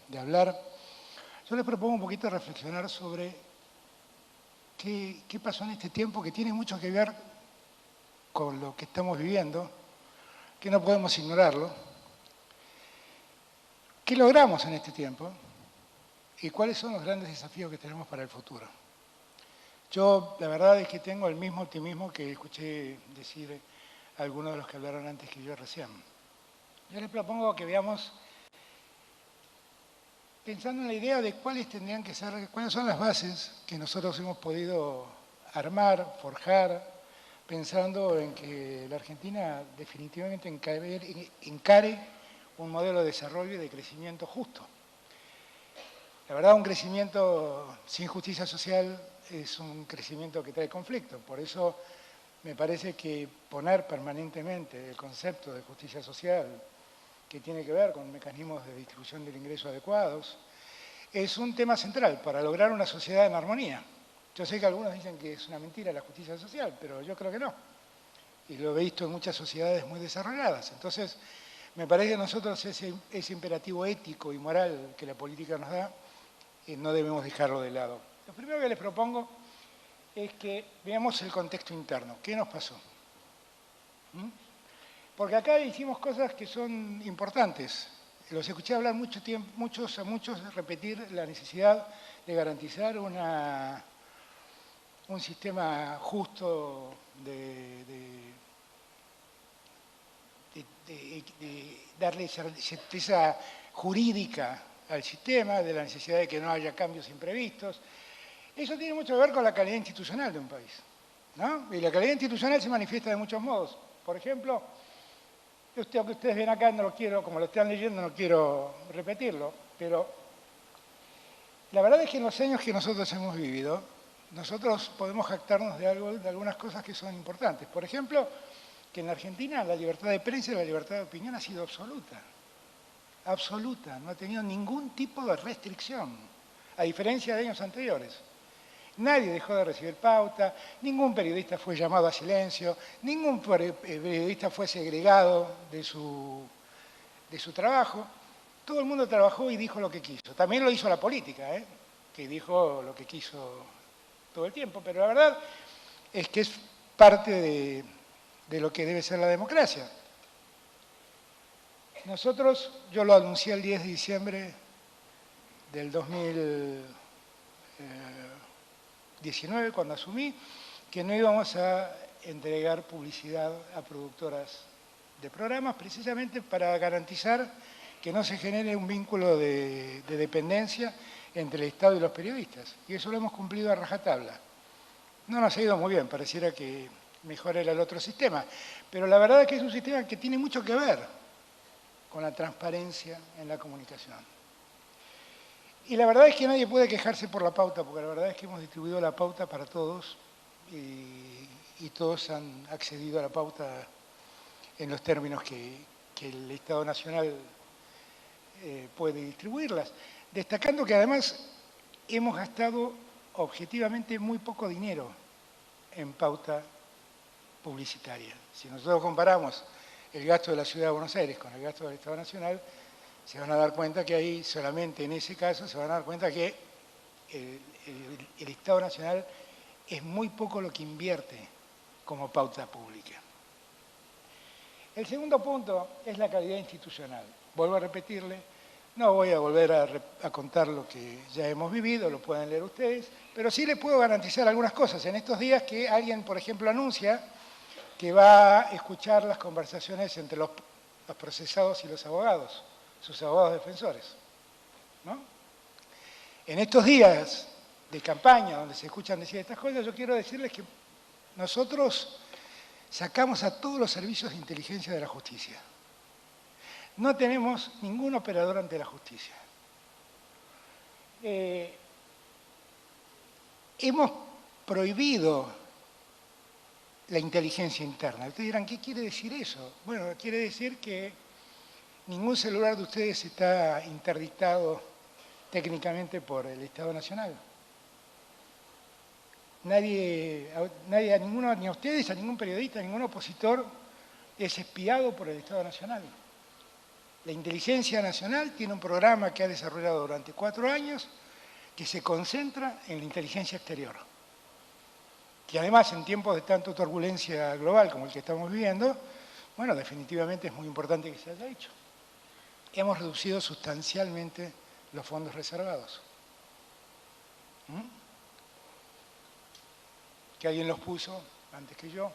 de hablar, yo les propongo un poquito reflexionar sobre qué pasó en este tiempo que tiene mucho que ver con lo que estamos viviendo, que no podemos ignorarlo. ¿Qué logramos en este tiempo? ¿Y cuáles son los grandes desafíos que tenemos para el futuro? Yo, la verdad es que tengo el mismo optimismo que escuché decir algunos de los que hablaron antes que yo recién. Yo les propongo que veamos, pensando en la idea de cuáles tendrían que ser, cuáles son las bases que nosotros hemos podido armar, forjar, pensando en que la Argentina definitivamente encare un modelo de desarrollo y de crecimiento justo. La verdad, un crecimiento sin justicia social es un crecimiento que trae conflicto. Por eso me parece que poner permanentemente el concepto de justicia social, que tiene que ver con mecanismos de distribución del ingreso adecuados, es un tema central para lograr una sociedad en armonía. Yo sé que algunos dicen que es una mentira la justicia social, pero yo creo que no. Y lo he visto en muchas sociedades muy desarrolladas. Entonces, me parece que a nosotros ese imperativo ético y moral que la política nos da, no debemos dejarlo de lado. Lo primero que les propongo es que veamos el contexto interno. ¿Qué nos pasó? Porque acá hicimos cosas que son importantes. Los escuché hablar mucho tiempo, a muchos repetir la necesidad de garantizar un sistema justo de darle certeza jurídica al sistema, de la necesidad de que no haya cambios imprevistos. Eso tiene mucho que ver con la calidad institucional de un país, ¿no? Y la calidad institucional se manifiesta de muchos modos. Por ejemplo, lo que ustedes ven acá no lo quiero, como lo están leyendo, no quiero repetirlo, pero la verdad es que en los años que nosotros hemos vivido, nosotros podemos jactarnos de algunas cosas que son importantes. Por ejemplo, que en la Argentina la libertad de prensa y la libertad de opinión ha sido absoluta. Absoluta, no ha tenido ningún tipo de restricción, a diferencia de años anteriores. Nadie dejó de recibir pauta, ningún periodista fue llamado a silencio, ningún periodista fue segregado de su trabajo. Todo el mundo trabajó y dijo lo que quiso. También lo hizo la política, que dijo lo que quiso todo el tiempo, pero la verdad es que es parte de lo que debe ser la democracia. Nosotros, yo lo anuncié el 10 de diciembre del 2019, cuando asumí, que no íbamos a entregar publicidad a productoras de programas, precisamente para garantizar que no se genere un vínculo de dependencia entre el Estado y los periodistas. Y eso lo hemos cumplido a rajatabla. No nos ha ido muy bien, pareciera que mejor era el otro sistema. Pero la verdad es que es un sistema que tiene mucho que ver con la transparencia en la comunicación. Y la verdad es que nadie puede quejarse por la pauta, porque la verdad es que hemos distribuido la pauta para todos y todos han accedido a la pauta en los términos que el Estado Nacional puede distribuirlas. Destacando que además hemos gastado objetivamente muy poco dinero en pauta publicitaria. Si nosotros comparamos el gasto de la Ciudad de Buenos Aires con el gasto del Estado Nacional, se van a dar cuenta que ahí, solamente en ese caso, se van a dar cuenta que el Estado Nacional es muy poco lo que invierte como pauta pública. El segundo punto es la calidad institucional. Vuelvo a repetirle, no voy a volver a contar lo que ya hemos vivido, lo pueden leer ustedes, pero sí les puedo garantizar algunas cosas. En estos días que alguien, por ejemplo, anuncia que va a escuchar las conversaciones entre los procesados y los abogados, sus abogados defensores, ¿no? En estos días de campaña donde se escuchan decir estas cosas, yo quiero decirles que nosotros sacamos a todos los servicios de inteligencia de la justicia. No tenemos ningún operador ante la justicia. Hemos prohibido la inteligencia interna. Ustedes dirán, ¿qué quiere decir eso? Bueno, quiere decir que ningún celular de ustedes está interdictado técnicamente por el Estado Nacional. Nadie, a ninguno, ni a ustedes, a ningún periodista, a ningún opositor es espiado por el Estado Nacional. La inteligencia nacional tiene un programa que ha desarrollado durante 4 años que se concentra en la inteligencia exterior. Que además, en tiempos de tanta turbulencia global como el que estamos viviendo, bueno, definitivamente es muy importante que se haya hecho. Hemos reducido sustancialmente los fondos reservados. Que alguien los puso antes que yo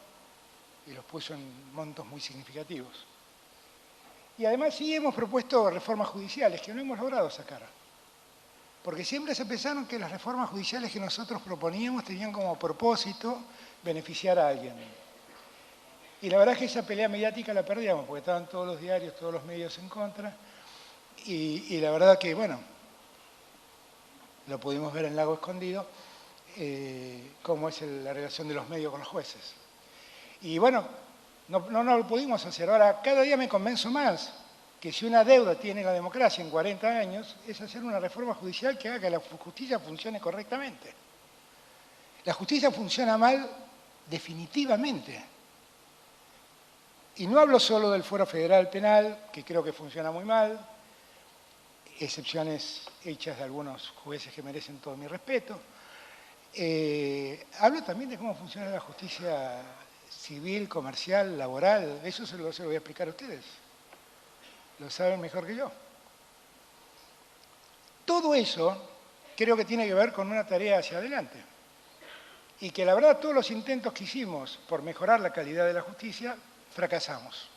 y los puso en montos muy significativos. Y además sí hemos propuesto reformas judiciales que no hemos logrado sacar. Porque siempre se pensaron que las reformas judiciales que nosotros proponíamos tenían como propósito beneficiar a alguien. Y la verdad es que esa pelea mediática la perdíamos, porque estaban todos los diarios, todos los medios en contra. Y la verdad que, bueno, lo pudimos ver en Lago Escondido, cómo es la relación de los medios con los jueces. Y bueno, no lo pudimos hacer. Ahora, cada día me convenzo más que si una deuda tiene la democracia en 40 años, es hacer una reforma judicial que haga que la justicia funcione correctamente. La justicia funciona mal definitivamente. Y no hablo solo del fuero federal penal, que creo que funciona muy mal, excepciones hechas de algunos jueces que merecen todo mi respeto. Hablo también de cómo funciona la justicia civil, comercial, laboral. Eso se lo voy a explicar a ustedes. Lo saben mejor que yo. Todo eso creo que tiene que ver con una tarea hacia adelante. Y que la verdad todos los intentos que hicimos por mejorar la calidad de la justicia, fracasamos.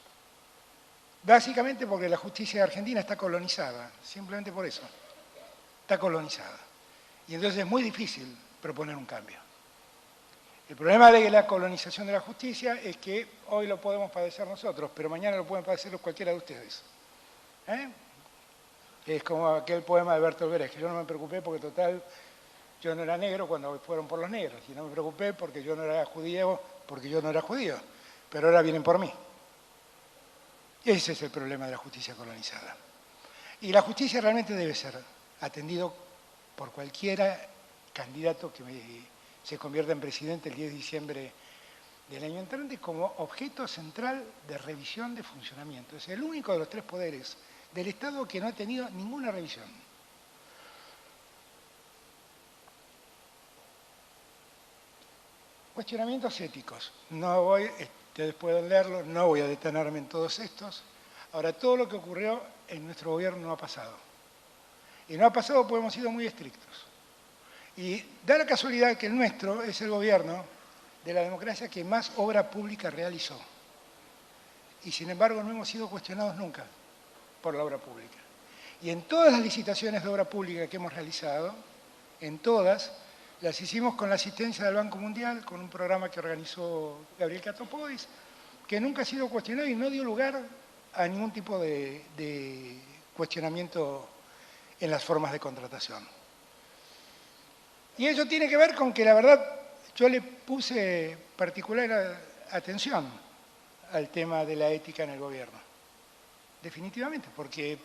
Básicamente porque la justicia argentina está colonizada, simplemente por eso. Está colonizada. Y entonces es muy difícil proponer un cambio. El problema de la colonización de la justicia es que hoy lo podemos padecer nosotros, pero mañana lo pueden padecer cualquiera de ustedes. Es como aquel poema de Bertolt Brecht, que yo no me preocupé porque total, yo no era negro cuando fueron por los negros, y no me preocupé porque yo no era judío, pero ahora vienen por mí. Ese es el problema de la justicia colonizada. Y la justicia realmente debe ser atendido por cualquiera candidato que se convierta en presidente el 10 de diciembre del año entrante como objeto central de revisión de funcionamiento. Es el único de los 3 poderes del Estado que no ha tenido ninguna revisión. Cuestionamientos éticos. Ustedes pueden leerlo, no voy a detenerme en todos estos. Ahora, todo lo que ocurrió en nuestro gobierno no ha pasado. Y no ha pasado porque hemos sido muy estrictos. Y da la casualidad que el nuestro es el gobierno de la democracia que más obra pública realizó. Y sin embargo no hemos sido cuestionados nunca por la obra pública. Y en todas las licitaciones de obra pública que hemos realizado, en todas, las hicimos con la asistencia del Banco Mundial, con un programa que organizó Gabriel Catopodis, que nunca ha sido cuestionado y no dio lugar a ningún tipo de cuestionamiento en las formas de contratación. Y eso tiene que ver con que, la verdad, yo le puse particular atención al tema de la ética en el gobierno. Definitivamente, porque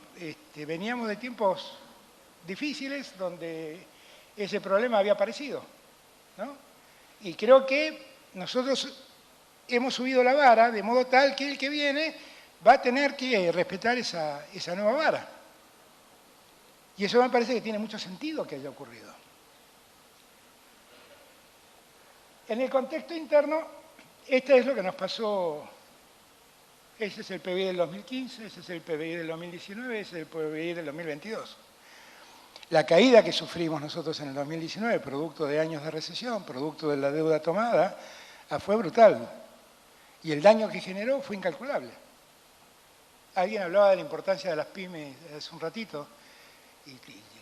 veníamos de tiempos difíciles donde ese problema había aparecido, ¿no? Y creo que nosotros hemos subido la vara de modo tal que el que viene va a tener que respetar esa nueva vara. Y eso me parece que tiene mucho sentido que haya ocurrido. En el contexto interno, este es lo que nos pasó. Ese es el PBI del 2015, ese es el PBI del 2019, ese es el PBI del 2022. La caída que sufrimos nosotros en el 2019, producto de años de recesión, producto de la deuda tomada, fue brutal. Y el daño que generó fue incalculable. Alguien hablaba de la importancia de las pymes hace un ratito, y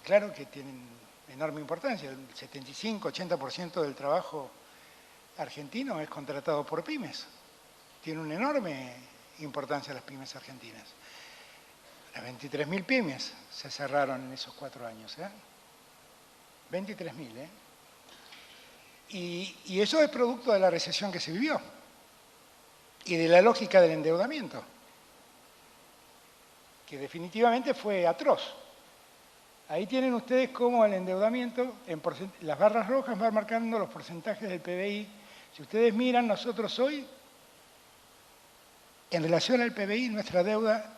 claro que tienen enorme importancia. El 75-80% del trabajo argentino es contratado por pymes. Tiene una enorme importancia las pymes argentinas. Las 23.000 pymes se cerraron en esos 4 años. 23.000, Y eso es producto de la recesión que se vivió y de la lógica del endeudamiento, que definitivamente fue atroz. Ahí tienen ustedes cómo el endeudamiento, las barras rojas van marcando los porcentajes del PBI. Si ustedes miran, nosotros hoy, en relación al PBI, nuestra deuda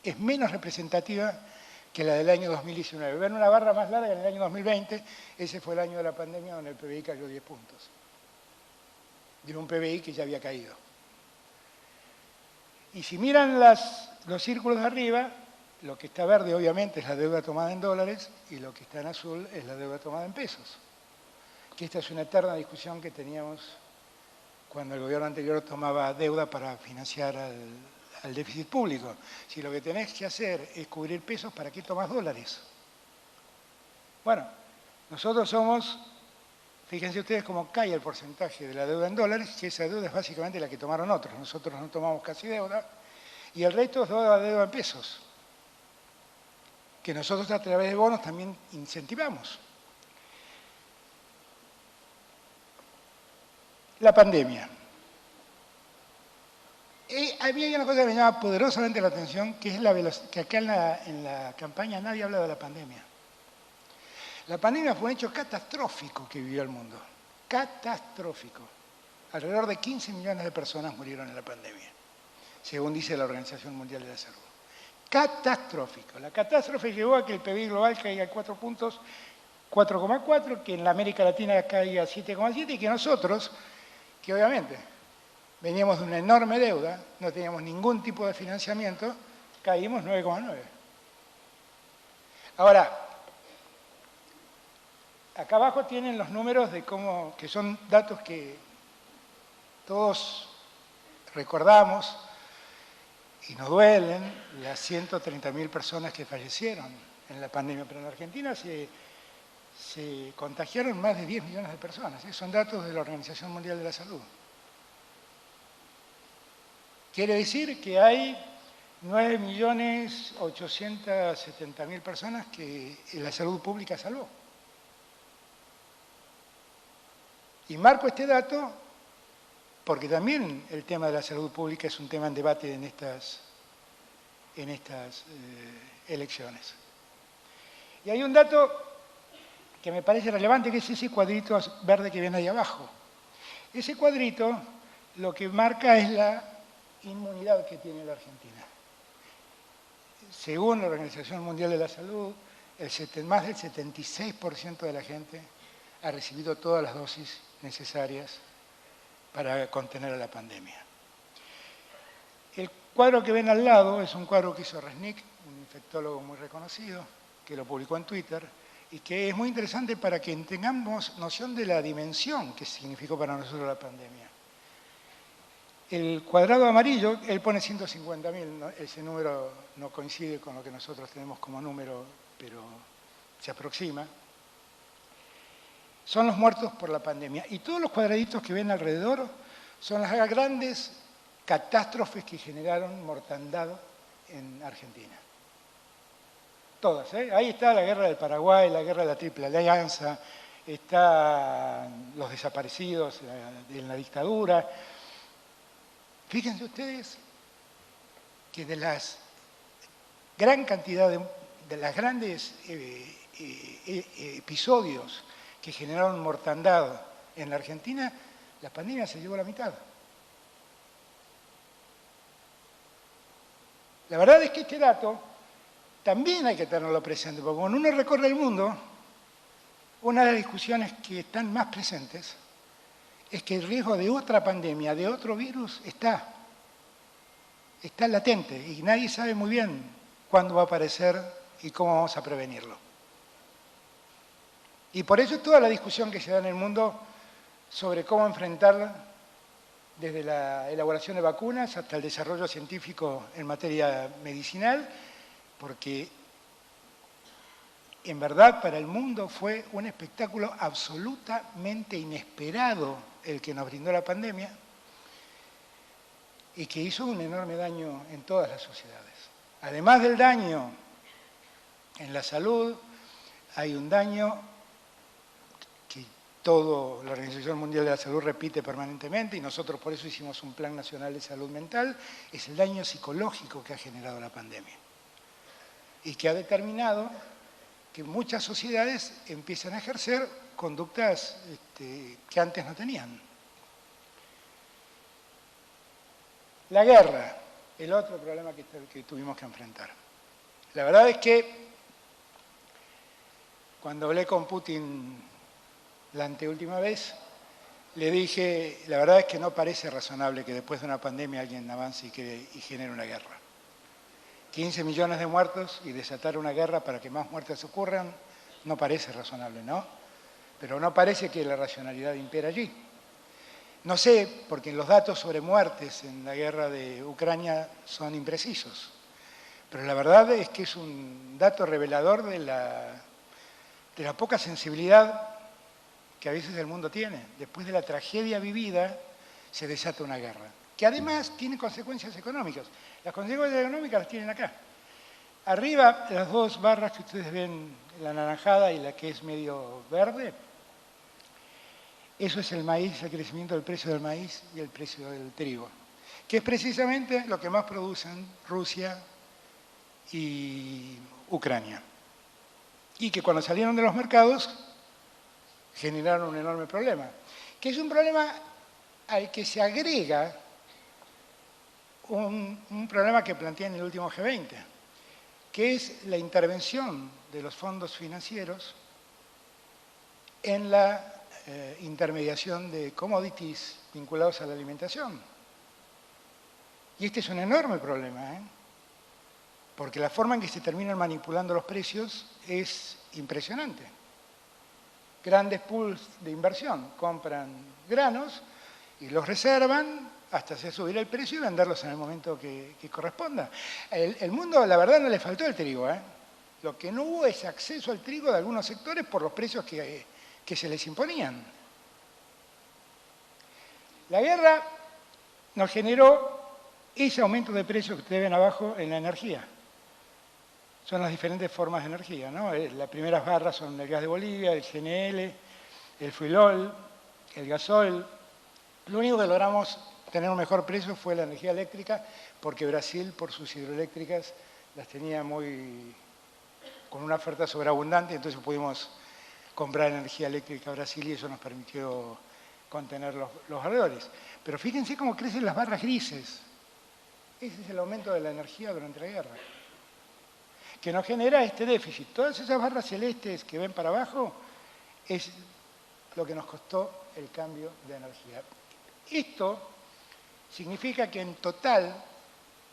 es menos representativa que la del año 2019. Ven una barra más larga en el año 2020, ese fue el año de la pandemia donde el PBI cayó 10 puntos. De un PBI que ya había caído. Y si miran los círculos de arriba, lo que está verde obviamente es la deuda tomada en dólares y lo que está en azul es la deuda tomada en pesos. Que esta es una eterna discusión que teníamos cuando el gobierno anterior tomaba deuda para financiar al déficit público. Si lo que tenés que hacer es cubrir pesos, ¿para qué tomás dólares? Bueno, nosotros somos, fíjense ustedes cómo cae el porcentaje de la deuda en dólares, que esa deuda es básicamente la que tomaron otros. Nosotros no tomamos casi deuda, y el resto es deuda en pesos, que nosotros a través de bonos también incentivamos. La pandemia. Había una cosa que me llama poderosamente la atención, que es que acá en la campaña nadie habla de la pandemia. La pandemia fue un hecho catastrófico que vivió el mundo. Catastrófico. Alrededor de 15 millones de personas murieron en la pandemia, según dice la Organización Mundial de la Salud. Catastrófico. La catástrofe llevó a que el PBI global caiga a 4 puntos, 4,4, que en la América Latina caiga a 7,7 y que nosotros, que obviamente veníamos de una enorme deuda, no teníamos ningún tipo de financiamiento, caímos 9,9. Ahora, acá abajo tienen los números de cómo, que son datos que todos recordamos y nos duelen, las 130.000 personas que fallecieron en la pandemia, pero en Argentina se contagiaron más de 10 millones de personas. Son datos de la Organización Mundial de la Salud. Quiere decir que hay 9.870.000 personas que la salud pública salvó. Y marco este dato porque también el tema de la salud pública es un tema en debate en estas elecciones. Y hay un dato que me parece relevante, que es ese cuadrito verde que ven ahí abajo. Ese cuadrito lo que marca es la inmunidad que tiene la Argentina. Según la Organización Mundial de la Salud, más del 76% de la gente ha recibido todas las dosis necesarias para contener a la pandemia. El cuadro que ven al lado es un cuadro que hizo Resnick, un infectólogo muy reconocido, que lo publicó en Twitter, y que es muy interesante para que tengamos noción de la dimensión que significó para nosotros la pandemia. El cuadrado amarillo, él pone 150.000, ¿no? Ese número no coincide con lo que nosotros tenemos como número, pero se aproxima. Son los muertos por la pandemia. Y todos los cuadraditos que ven alrededor son las grandes catástrofes que generaron mortandad en Argentina. Todas, ¿eh? Ahí está la guerra del Paraguay, la guerra de la Triple Alianza, están los desaparecidos en la dictadura. Fíjense ustedes que de las gran cantidad de las grandes episodios que generaron mortandad en la Argentina, la pandemia se llevó la mitad. La verdad es que este dato también hay que tenerlo presente, porque cuando uno recorre el mundo, una de las discusiones que están más presentes es que el riesgo de otra pandemia, de otro virus, está latente y nadie sabe muy bien cuándo va a aparecer y cómo vamos a prevenirlo. Y por eso toda la discusión que se da en el mundo sobre cómo enfrentar desde la elaboración de vacunas hasta el desarrollo científico en materia medicinal, porque en verdad para el mundo fue un espectáculo absolutamente inesperado el que nos brindó la pandemia y que hizo un enorme daño en todas las sociedades. Además del daño en la salud, hay un daño que la Organización Mundial de la Salud repite permanentemente, y nosotros por eso hicimos un Plan Nacional de Salud Mental, es el daño psicológico que ha generado la pandemia y que ha determinado que muchas sociedades empiezan a ejercer conductas que antes no tenían. La guerra. el otro problema que tuvimos que enfrentar. La verdad es que cuando hablé con Putin la anteúltima vez, le dije, la verdad es que no parece razonable que después de una pandemia alguien avance y genere una guerra. 15 millones de muertos y desatar una guerra para que más muertes ocurran, no parece razonable, ¿no? Pero no parece que la racionalidad impera allí. No sé, porque los datos sobre muertes en la guerra de Ucrania son imprecisos, pero la verdad es que es un dato revelador de la poca sensibilidad que a veces el mundo tiene. Después de la tragedia vivida, se desata una guerra, que además tiene consecuencias económicas. Las consecuencias económicas las tienen acá. Arriba, las dos barras que ustedes ven, la anaranjada y la que es medio verde, eso es el maíz, el crecimiento del precio del maíz y el precio del trigo, que es precisamente lo que más producen Rusia y Ucrania. Y que cuando salieron de los mercados generaron un enorme problema, que es un problema al que se agrega un problema que planteé en el último G20, que es la intervención de los fondos financieros en la intermediación de commodities vinculados a la alimentación. Y este es un enorme problema, porque la forma en que se terminan manipulando los precios es impresionante. Grandes pools de inversión compran granos y los reservan hasta hacer subir el precio y venderlos en el momento que corresponda. El mundo, la verdad, no le faltó el trigo. Lo que no hubo es acceso al trigo de algunos sectores por los precios que se les imponían. La guerra nos generó ese aumento de precios que ustedes ven abajo en la energía. Son las diferentes formas de energía, ¿no? Las primeras barras son el gas de Bolivia, el GNL, el fuelol, el gasol. Lo único que logramos tener un mejor precio fue la energía eléctrica, porque Brasil, por sus hidroeléctricas, las tenía con una oferta sobreabundante, entonces pudimos comprar energía eléctrica a Brasil y eso nos permitió contener los valores. Pero fíjense cómo crecen las barras grises. Ese es el aumento de la energía durante la guerra, que nos genera este déficit. Todas esas barras celestes que ven para abajo es lo que nos costó el cambio de energía. Esto significa que en total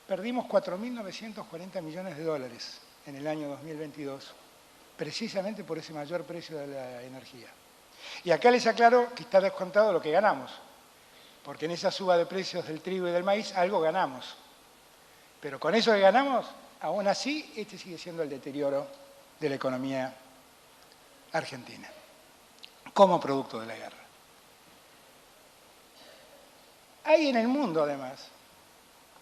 perdimos 4.940 millones de dólares en el año 2022, precisamente por ese mayor precio de la energía. Y acá les aclaro que está descontado lo que ganamos, porque en esa suba de precios del trigo y del maíz algo ganamos. Pero con eso que ganamos, aún así, este sigue siendo el deterioro de la economía argentina, como producto de la guerra. Hay en el mundo, además,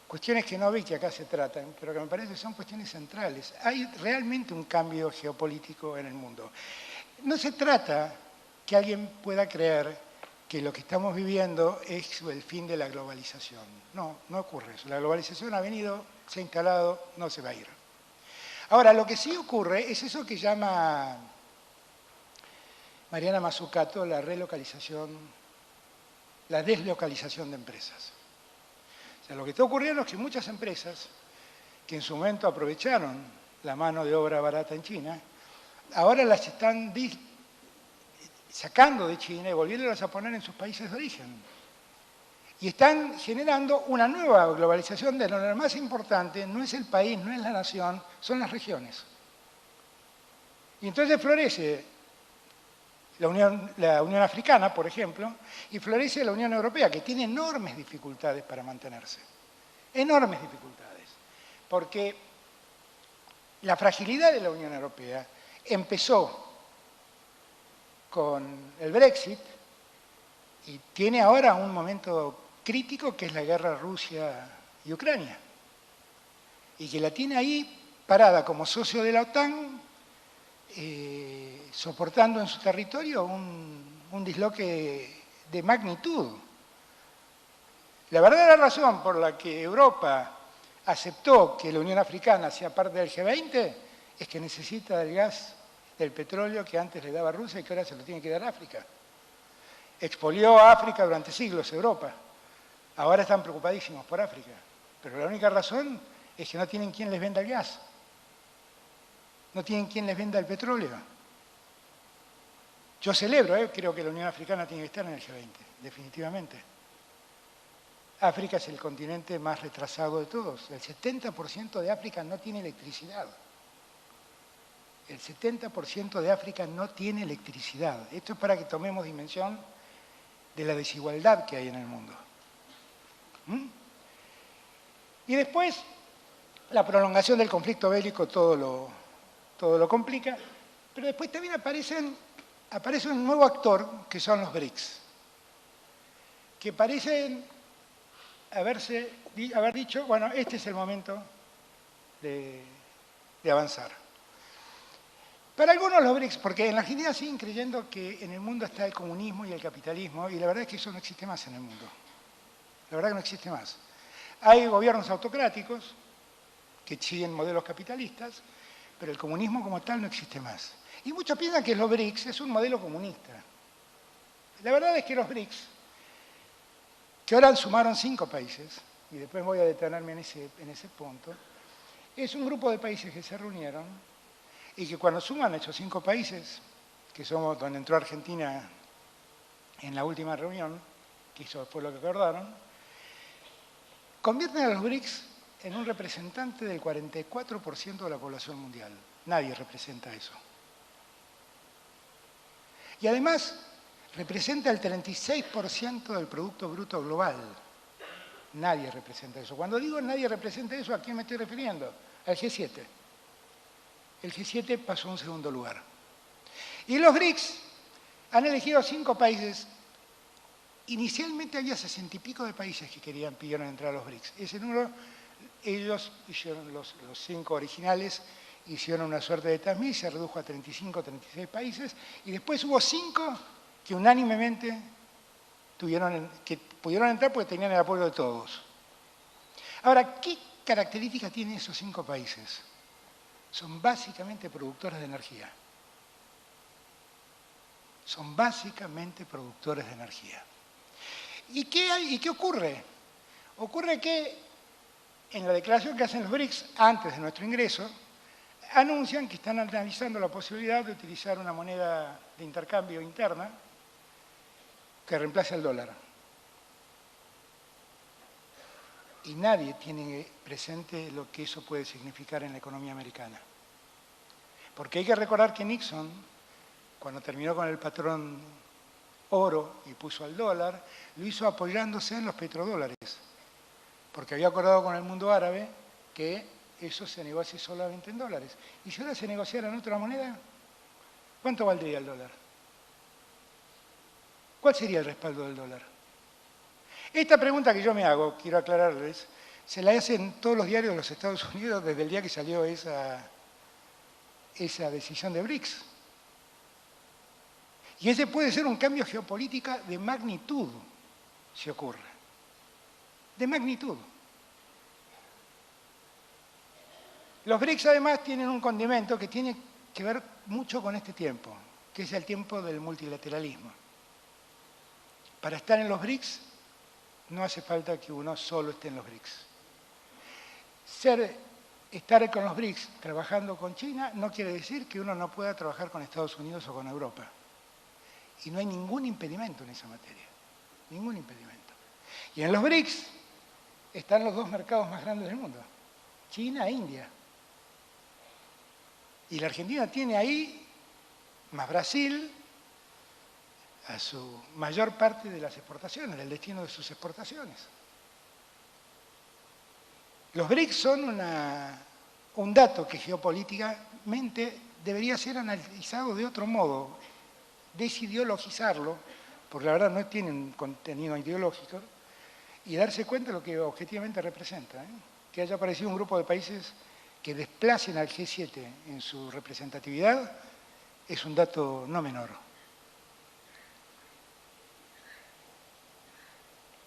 cuestiones que no vi que acá se tratan, pero que me parece que son cuestiones centrales. Hay realmente un cambio geopolítico en el mundo. No se trata que alguien pueda creer que lo que estamos viviendo es el fin de la globalización. No, no ocurre eso. La globalización ha venido, se ha instalado, no se va a ir. Ahora, lo que sí ocurre es eso que llama Mariana Mazzucato la deslocalización de empresas. O sea, lo que está ocurriendo es que muchas empresas que en su momento aprovecharon la mano de obra barata en China, ahora las están sacando de China y volviéndolas a poner en sus países de origen. Y están generando una nueva globalización de donde lo más importante no es el país, no es la nación, son las regiones. Y entonces florece la Unión Africana, por ejemplo, y florece la Unión Europea, que tiene enormes dificultades para mantenerse. Enormes dificultades. Porque la fragilidad de la Unión Europea empezó con el Brexit y tiene ahora un momento crítico que es la guerra Rusia y Ucrania. Y que la tiene ahí parada como socio de la OTAN, soportando en su territorio un disloque de magnitud. La verdadera razón por la que Europa aceptó que la Unión Africana sea parte del G20 es que necesita del gas, del petróleo que antes le daba Rusia y que ahora se lo tiene que dar África. Expolió a África durante siglos Europa. Ahora están preocupadísimos por África. Pero la única razón es que no tienen quien les venda el gas. No tienen quien les venda el petróleo. Yo celebro, creo que la Unión Africana tiene que estar en el G20, definitivamente. África es el continente más retrasado de todos. El 70% de África no tiene electricidad. El 70% de África no tiene electricidad. Esto es para que tomemos dimensión de la desigualdad que hay en el mundo. Y después, la prolongación del conflicto bélico todo lo complica, pero después también aparece un nuevo actor, que son los BRICS, que parecen haber dicho, bueno, este es el momento de avanzar. Para algunos los BRICS, porque en la Argentina siguen creyendo que en el mundo está el comunismo y el capitalismo, y la verdad es que eso no existe más en el mundo. La verdad que no existe más. Hay gobiernos autocráticos que siguen modelos capitalistas, pero el comunismo como tal no existe más. Y muchos piensan que los BRICS es un modelo comunista. La verdad es que los BRICS, que ahora sumaron 5 países, y después voy a detenerme en ese punto, es un grupo de países que se reunieron y que cuando suman esos 5 países, que somos donde entró Argentina en la última reunión, que eso fue lo que acordaron, convierten a los BRICS en un representante del 44% de la población mundial. Nadie representa eso. Y además representa el 36% del Producto Bruto Global. Nadie representa eso. Cuando digo nadie representa eso, ¿a quién me estoy refiriendo? Al G7. El G7 pasó a un segundo lugar. Y los BRICS han elegido 5 países. Inicialmente había 60 y pico de países que pidieron entrar a los BRICS. Ese número, ellos hicieron los 5 originales, hicieron una suerte de transmisión, se redujo a 35, 36 países, y después hubo 5 que unánimemente que pudieron entrar porque tenían el apoyo de todos. Ahora, ¿qué características tienen esos 5 países? Son básicamente productores de energía. Son básicamente productores de energía. ¿Y qué ocurre? Ocurre que en la declaración que hacen los BRICS, antes de nuestro ingreso, anuncian que están analizando la posibilidad de utilizar una moneda de intercambio interna que reemplace al dólar. Y nadie tiene presente lo que eso puede significar en la economía americana. Porque hay que recordar que Nixon, cuando terminó con el patrón oro y puso al dólar, lo hizo apoyándose en los petrodólares, porque había acordado con el mundo árabe que eso se negocie solamente en dólares. Y si ahora se negociara en otra moneda, ¿cuánto valdría el dólar? ¿Cuál sería el respaldo del dólar? Esta pregunta que yo me hago, quiero aclararles, se la hacen todos los diarios de los Estados Unidos desde el día que salió esa decisión de BRICS. Y ese puede ser un cambio geopolítico de magnitud, si ocurre. De magnitud. Los BRICS además tienen un condimento que tiene que ver mucho con este tiempo, que es el tiempo del multilateralismo. Para estar en los BRICS no hace falta que uno solo esté en los BRICS. Estar con los BRICS trabajando con China no quiere decir que uno no pueda trabajar con Estados Unidos o con Europa. Y no hay ningún impedimento en esa materia. Ningún impedimento. Y en los BRICS están los 2 mercados más grandes del mundo. China e India. Y la Argentina tiene ahí, más Brasil, a su mayor parte de las exportaciones, el destino de sus exportaciones. Los BRICS son un dato que geopolíticamente debería ser analizado de otro modo, desideologizarlo, porque la verdad no tiene un contenido ideológico, y darse cuenta de lo que objetivamente representa. Que haya aparecido un grupo de países que desplacen al G7 en su representatividad es un dato no menor.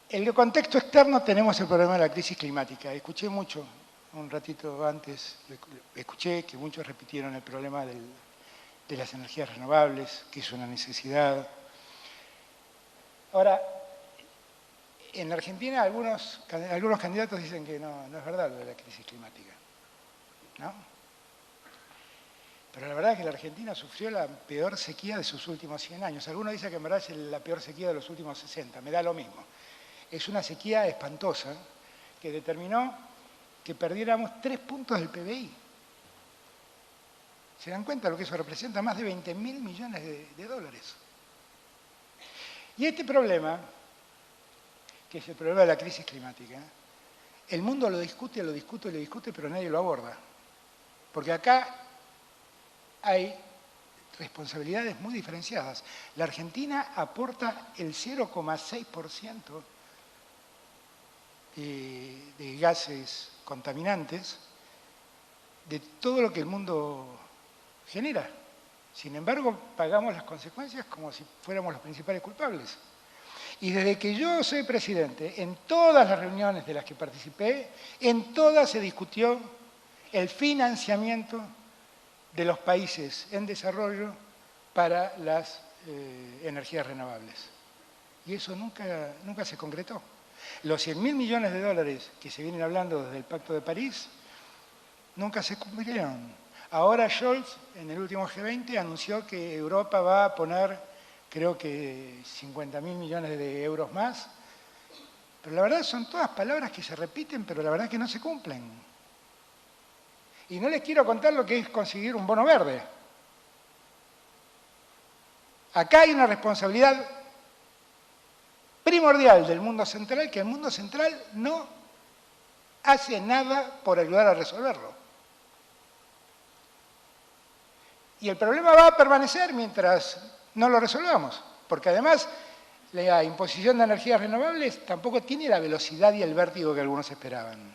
En el contexto externo tenemos el problema de la crisis climática. Escuché mucho, un ratito antes, escuché que muchos repitieron el problema de las energías renovables, que es una necesidad. Ahora, En la Argentina algunos candidatos dicen que no es verdad lo de la crisis climática, ¿no? Pero la verdad es que la Argentina sufrió la peor sequía de sus últimos 100 años. Algunos dicen que en verdad es la peor sequía de los últimos 60, me da lo mismo. Es una sequía espantosa que determinó que perdiéramos 3 puntos del PBI. ¿Se dan cuenta de lo que eso representa? Más de 20.000 millones de dólares. Y este problema, que es el problema de la crisis climática, el mundo lo discute, pero nadie lo aborda. Porque acá hay responsabilidades muy diferenciadas. La Argentina aporta el 0,6% de gases contaminantes de todo lo que el mundo genera. Sin embargo, pagamos las consecuencias como si fuéramos los principales culpables. Y desde que yo soy presidente, en todas las reuniones de las que participé, en todas se discutió el financiamiento de los países en desarrollo para las energías renovables. Y eso nunca se concretó. Los 100.000 millones de dólares que se vienen hablando desde el Pacto de París nunca se cumplieron. Ahora Scholz, en el último G20, anunció que Europa va a poner, creo que 50.000 millones de euros más. Pero la verdad son todas palabras que se repiten, pero la verdad es que no se cumplen. Y no les quiero contar lo que es conseguir un bono verde. Acá hay una responsabilidad primordial del mundo central, que el mundo central no hace nada por ayudar a resolverlo. Y el problema va a permanecer mientras no lo resolvamos, porque además la imposición de energías renovables tampoco tiene la velocidad y el vértigo que algunos esperaban.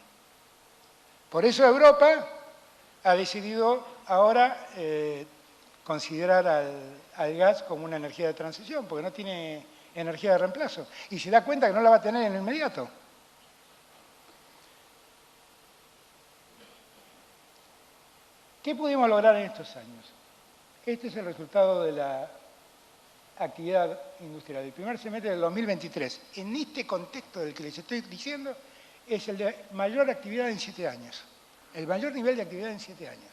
Por eso Europa ha decidido ahora considerar al gas como una energía de transición, porque no tiene energía de reemplazo. Y se da cuenta que no la va a tener en el inmediato. ¿Qué pudimos lograr en estos años? Este es el resultado de la actividad industrial. El primer semestre del 2023, en este contexto del que les estoy diciendo, es el de mayor actividad en 7 años. El mayor nivel de actividad en 7 años.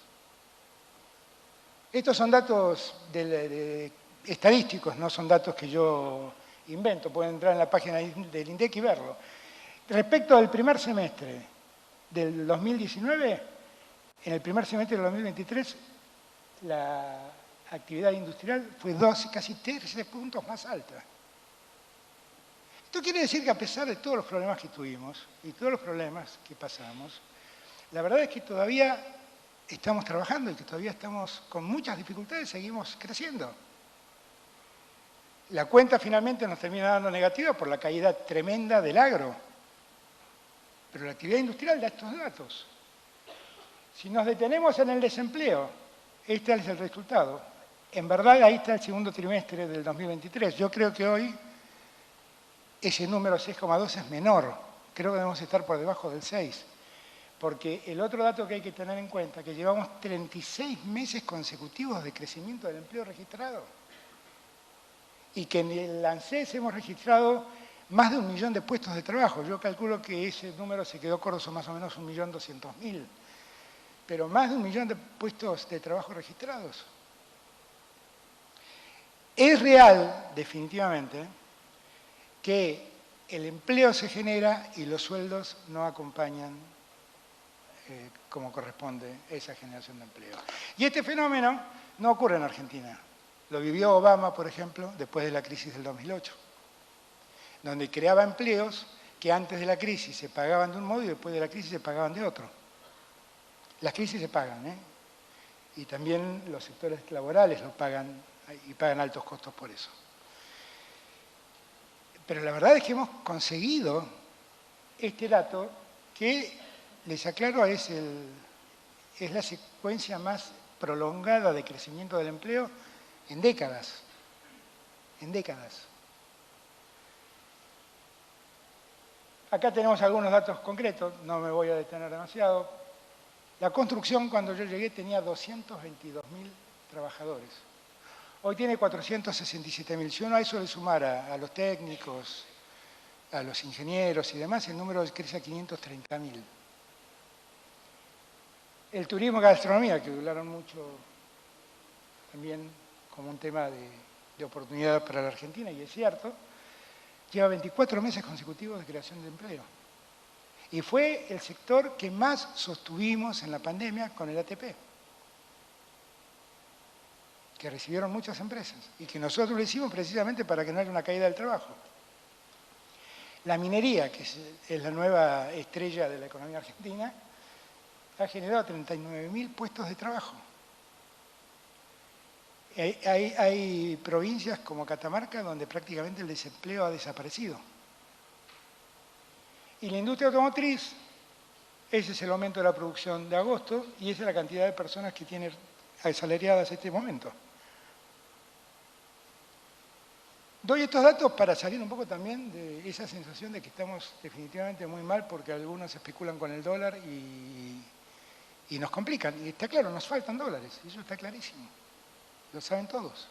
Estos son datos estadísticos, no son datos que yo invento. Pueden entrar en la página del INDEC y verlo. Respecto al primer semestre del 2019, en el primer semestre del 2023, la actividad industrial fue casi 13 puntos más alta. Esto quiere decir que a pesar de todos los problemas que tuvimos y todos los problemas que pasamos, la verdad es que todavía estamos trabajando y que todavía estamos con muchas dificultades, seguimos creciendo. La cuenta finalmente nos termina dando negativa por la caída tremenda del agro. Pero la actividad industrial da estos datos. Si nos detenemos en el desempleo, este es el resultado. En verdad, ahí está el segundo trimestre del 2023. Yo creo que hoy ese número 6,2 es menor. Creo que debemos estar por debajo del 6. Porque el otro dato que hay que tener en cuenta es que llevamos 36 meses consecutivos de crecimiento del empleo registrado. Y que en el ANSES hemos registrado más de 1 millón de puestos de trabajo. Yo calculo que ese número se quedó corto, son más o menos 1.200.000. Pero más de 1 millón de puestos de trabajo registrados. Es real, definitivamente, que el empleo se genera y los sueldos no acompañan como corresponde esa generación de empleo. Y este fenómeno no ocurre en Argentina. Lo vivió Obama, por ejemplo, después de la crisis del 2008, donde creaba empleos que antes de la crisis se pagaban de un modo y después de la crisis se pagaban de otro. Las crisis se pagan, ¿eh? Y también los sectores laborales lo pagan y pagan altos costos por eso. Pero la verdad es que hemos conseguido este dato que, les aclaro, es la secuencia más prolongada de crecimiento del empleo en décadas. En décadas. Acá tenemos algunos datos concretos, no me voy a detener demasiado. La construcción, cuando yo llegué, tenía 222.000 trabajadores. Hoy tiene 467.000. Si uno a eso le sumara a los técnicos a los ingenieros y demás, el número crece a 530.000. El turismo y gastronomía, que hablaron mucho también como un tema de oportunidad para la Argentina, y es cierto, lleva 24 meses consecutivos de creación de empleo. Y fue el sector que más sostuvimos en la pandemia con el ATP, que recibieron muchas empresas y que nosotros lo hicimos precisamente para que no haya una caída del trabajo. La minería, que es la nueva estrella de la economía argentina, ha generado 39.000 puestos de trabajo. Hay provincias como Catamarca donde prácticamente el desempleo ha desaparecido. Y la industria automotriz, ese es el aumento de la producción de agosto y esa es la cantidad de personas que tiene asalariadas en este momento. Doy estos datos para salir un poco también de esa sensación de que estamos definitivamente muy mal porque algunos especulan con el dólar y nos complican. Y está claro, nos faltan dólares, eso está clarísimo. Lo saben todos.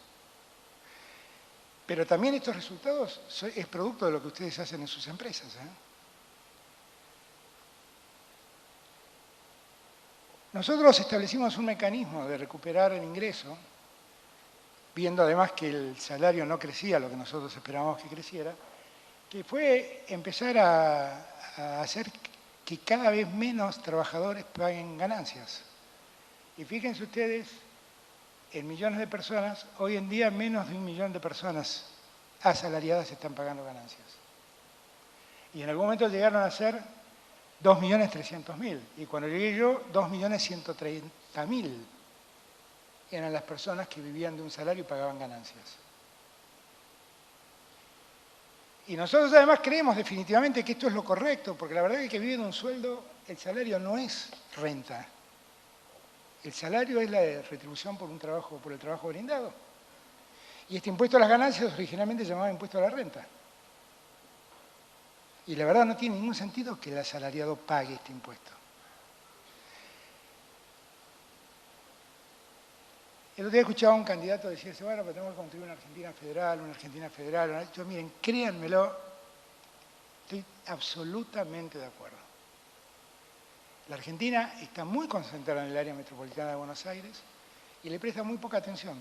Pero también estos resultados es producto de lo que ustedes hacen en sus empresas, ¿eh? Nosotros establecimos un mecanismo de recuperar el ingreso, viendo además que el salario no crecía lo que nosotros esperábamos que creciera, que fue empezar a hacer que cada vez menos trabajadores paguen ganancias. Y fíjense ustedes, en millones de personas, hoy en día menos de 1 millón de personas asalariadas están pagando ganancias. Y en algún momento llegaron a ser 2.300.000. Y cuando llegué yo, 2.130.000 eran las personas que vivían de un salario y pagaban ganancias. Y nosotros además creemos definitivamente que esto es lo correcto, porque la verdad es que vive de un sueldo, el salario no es renta. El salario es la retribución por el trabajo brindado. Y este impuesto a las ganancias originalmente se llamaba impuesto a la renta. Y la verdad no tiene ningún sentido que el asalariado pague este impuesto. El otro día escuchaba a un candidato decirse, bueno, pero tenemos que construir una Argentina federal. Yo, miren, créanmelo, estoy absolutamente de acuerdo. La Argentina está muy concentrada en el área metropolitana de Buenos Aires y le presta muy poca atención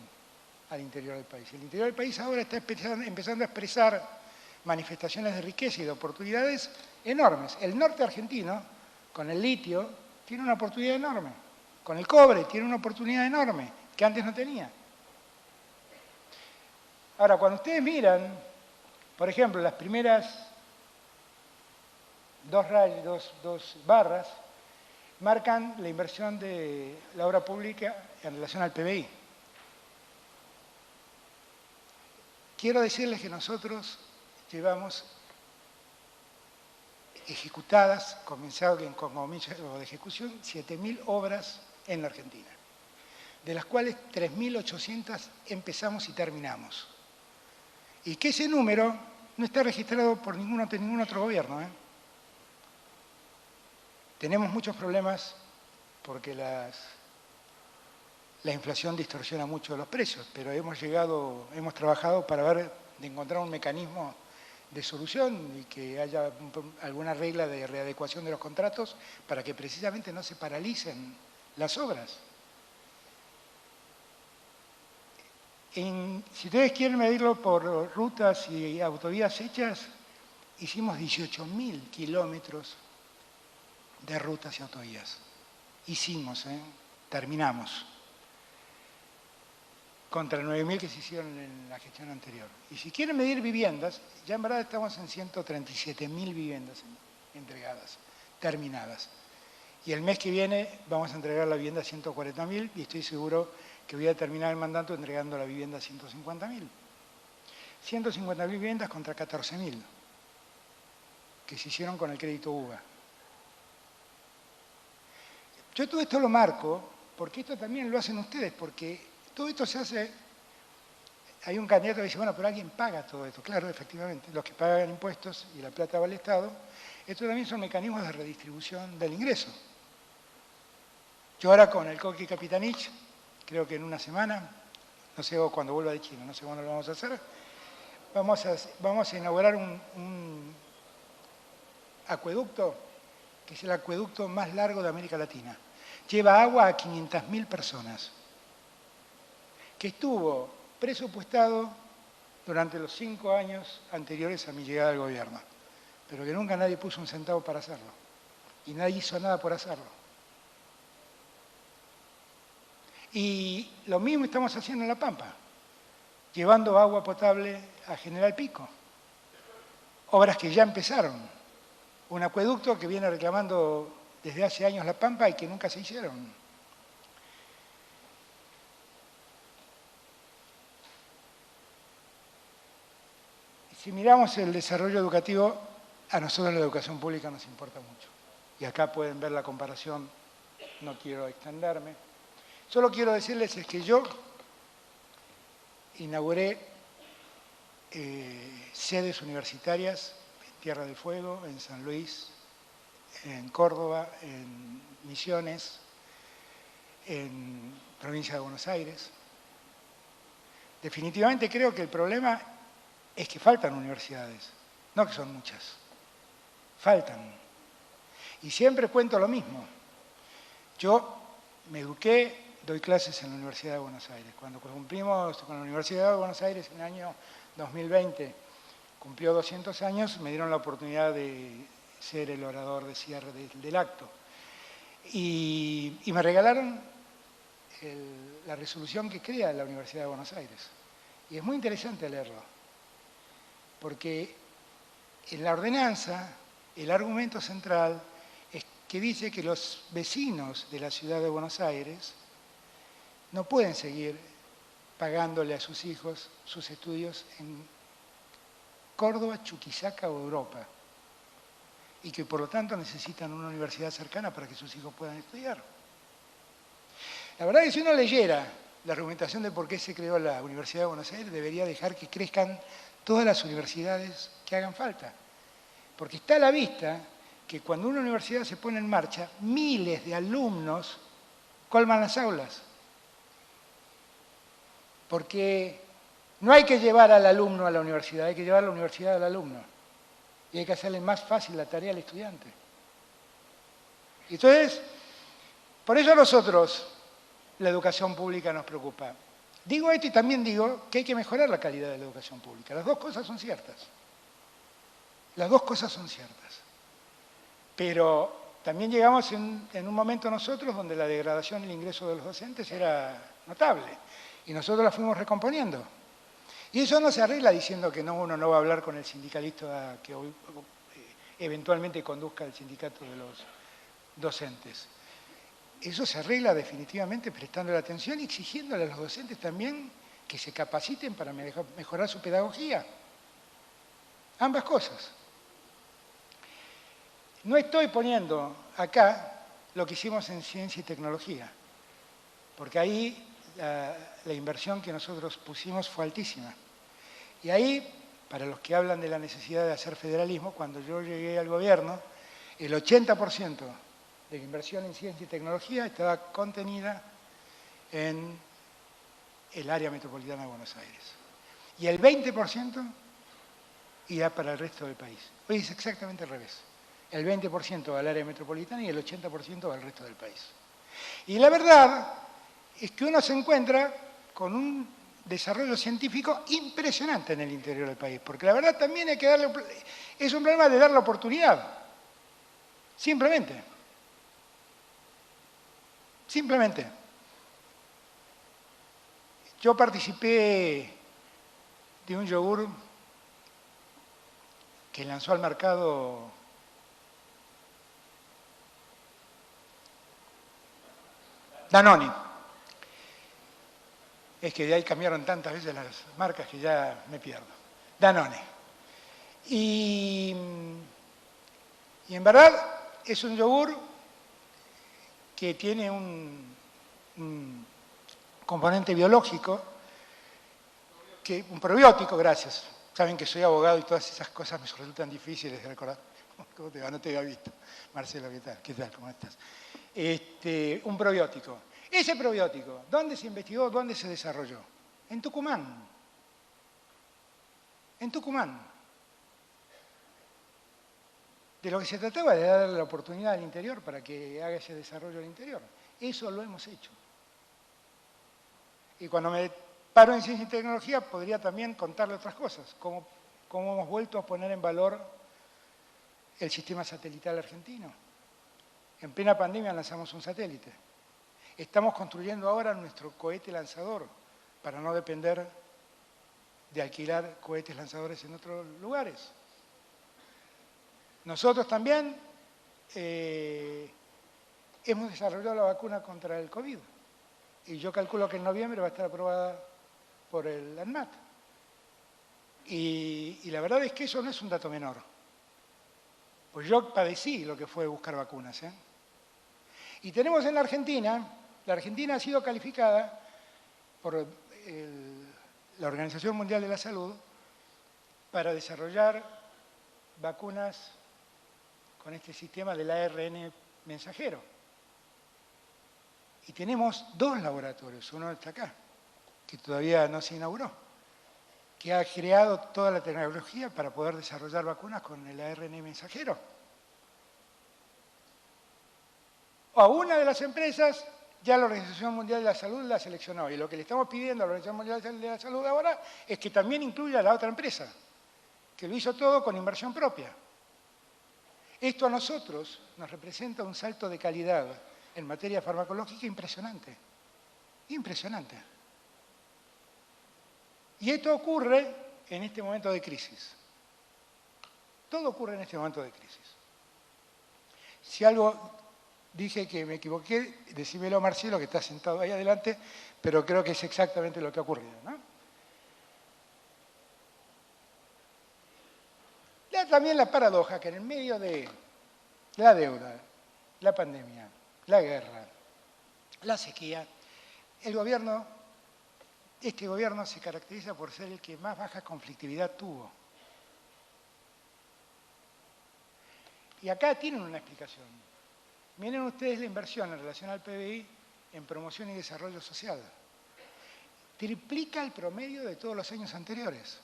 al interior del país. El interior del país ahora está empezando a expresar manifestaciones de riqueza y de oportunidades enormes. El norte argentino, con el litio, tiene una oportunidad enorme. Con el cobre tiene una oportunidad enorme que antes no tenía. Ahora, cuando ustedes miran, por ejemplo, las primeras dos barras, marcan la inversión de la obra pública en relación al PBI. Quiero decirles que nosotros llevamos ejecutadas, comenzado con comienzo de ejecución, 7.000 obras en la Argentina, de las cuales 3.800 empezamos y terminamos. Y que ese número no está registrado por ningún otro gobierno, ¿eh? Tenemos muchos problemas porque la inflación distorsiona mucho los precios, pero hemos trabajado para de encontrar un mecanismo de solución y que haya alguna regla de readecuación de los contratos para que precisamente no se paralicen las obras. Si ustedes quieren medirlo por rutas y autovías hechas, hicimos 18.000 kilómetros de rutas y autovías. Terminamos. Contra 9.000 que se hicieron en la gestión anterior. Y si quieren medir viviendas, ya en verdad estamos en 137.000 viviendas entregadas, terminadas. Y el mes que viene vamos a entregar la vivienda a 140.000 y estoy seguro que voy a terminar el mandato entregando la vivienda a 150.000. 150.000 viviendas contra 14.000 que se hicieron con el crédito UBA. Yo todo esto lo marco porque esto también lo hacen ustedes, porque todo esto se hace. Hay un candidato que dice, bueno, pero alguien paga todo esto. Claro, efectivamente, los que pagan impuestos y la plata va al Estado. Estos también son mecanismos de redistribución del ingreso. Yo ahora con el Coqui Capitanich, creo que en una semana, no sé cuándo vuelva de China, no sé cuándo lo vamos a hacer, vamos a inaugurar un acueducto, que es el acueducto más largo de América Latina. Lleva agua a 500.000 personas, que estuvo presupuestado durante los 5 años anteriores a mi llegada al gobierno, pero que nunca nadie puso un centavo para hacerlo, y nadie hizo nada por hacerlo. Y lo mismo estamos haciendo en La Pampa, llevando agua potable a General Pico. Obras que ya empezaron. Un acueducto que viene reclamando desde hace años La Pampa y que nunca se hicieron. Si miramos el desarrollo educativo, a nosotros la educación pública nos importa mucho. Y acá pueden ver la comparación, no quiero extenderme. Solo quiero decirles es que yo inauguré sedes universitarias en Tierra del Fuego, en San Luis, en Córdoba, en Misiones, en provincia de Buenos Aires. Definitivamente creo que el problema es que faltan universidades, no que son muchas, faltan. Y siempre cuento lo mismo. Yo me eduqué, doy clases en la Universidad de Buenos Aires. Cuando cumplimos con la Universidad de Buenos Aires en el año 2020, cumplió 200 años, me dieron la oportunidad de ser el orador de cierre del acto. Y me regalaron la resolución que crea la Universidad de Buenos Aires. Y es muy interesante leerlo, porque en la ordenanza, el argumento central es que dice que los vecinos de la ciudad de Buenos Aires no pueden seguir pagándole a sus hijos sus estudios en Córdoba, Chuquisaca o Europa, y que por lo tanto necesitan una universidad cercana para que sus hijos puedan estudiar. La verdad es que si uno leyera la argumentación de por qué se creó la Universidad de Buenos Aires, debería dejar que crezcan todas las universidades que hagan falta. Porque está a la vista que cuando una universidad se pone en marcha, miles de alumnos colman las aulas. Porque no hay que llevar al alumno a la universidad, hay que llevar a la universidad al alumno. Y hay que hacerle más fácil la tarea al estudiante. Entonces, por eso a nosotros la educación pública nos preocupa. Digo esto y también digo que hay que mejorar la calidad de la educación pública. Las dos cosas son ciertas. Las dos cosas son ciertas. Pero también llegamos en un momento nosotros donde la degradación y el ingreso de los docentes era notable. Y nosotros la fuimos recomponiendo. Y eso no se arregla diciendo que uno no va a hablar con el sindicalista que eventualmente conduzca el sindicato de los docentes. Eso se arregla definitivamente prestando la atención y exigiéndole a los docentes también que se capaciten para mejorar su pedagogía. Ambas cosas. No estoy poniendo acá lo que hicimos en ciencia y tecnología, porque ahí la inversión que nosotros pusimos fue altísima. Y ahí, para los que hablan de la necesidad de hacer federalismo, cuando yo llegué al gobierno, el 80% de la inversión en ciencia y tecnología estaba contenida en el área metropolitana de Buenos Aires. Y el 20% iba para el resto del país. Hoy es exactamente al revés. El 20% va al área metropolitana y el 80% va al resto del país. Y la verdad es que uno se encuentra con un desarrollo científico impresionante en el interior del país, porque la verdad también hay que darle, es un problema de dar la oportunidad, simplemente. Yo participé de un yogur que lanzó al mercado Danone. Es que de ahí cambiaron tantas veces las marcas que ya me pierdo. Danone. Y en verdad es un yogur que tiene un componente biológico, un probiótico, gracias. Saben que soy abogado y todas esas cosas me resultan difíciles de recordar. ¿Cómo te va? No te había visto. Marcelo, ¿qué tal? ¿Qué tal? ¿Cómo estás? Un probiótico. Ese probiótico, ¿dónde se investigó? ¿Dónde se desarrolló? En Tucumán. En Tucumán. De lo que se trataba de darle la oportunidad al interior para que haga ese desarrollo al interior. Eso lo hemos hecho. Y cuando me paro en ciencia y tecnología, podría también contarle otras cosas, como hemos vuelto a poner en valor el sistema satelital argentino. En plena pandemia lanzamos un satélite. Estamos construyendo ahora nuestro cohete lanzador para no depender de alquilar cohetes lanzadores en otros lugares. Nosotros también hemos desarrollado la vacuna contra el COVID y yo calculo que en noviembre va a estar aprobada por el ANMAT. Y la verdad es que eso no es un dato menor. Pues yo padecí lo que fue buscar vacunas. Y tenemos en la Argentina ha sido calificada por la Organización Mundial de la Salud para desarrollar vacunas con este sistema del ARN mensajero. Y tenemos 2 laboratorios, uno está acá, que todavía no se inauguró, que ha creado toda la tecnología para poder desarrollar vacunas con el ARN mensajero. A una de las empresas ya la Organización Mundial de la Salud la seleccionó y lo que le estamos pidiendo a la Organización Mundial de la Salud ahora es que también incluya a la otra empresa, que lo hizo todo con inversión propia. Esto a nosotros nos representa un salto de calidad en materia farmacológica impresionante. Impresionante. Y esto ocurre en este momento de crisis. Todo ocurre en este momento de crisis. Si algo dije que me equivoqué, decímelo Marcelo, que está sentado ahí adelante, pero creo que es exactamente lo que ha ocurrido, ¿no? También la paradoja que en el medio de la deuda, la pandemia, la guerra, la sequía, este gobierno se caracteriza por ser el que más baja conflictividad tuvo. Y acá tienen una explicación. Miren ustedes la inversión en relación al PBI en promoción y desarrollo social. Triplica el promedio de todos los años anteriores.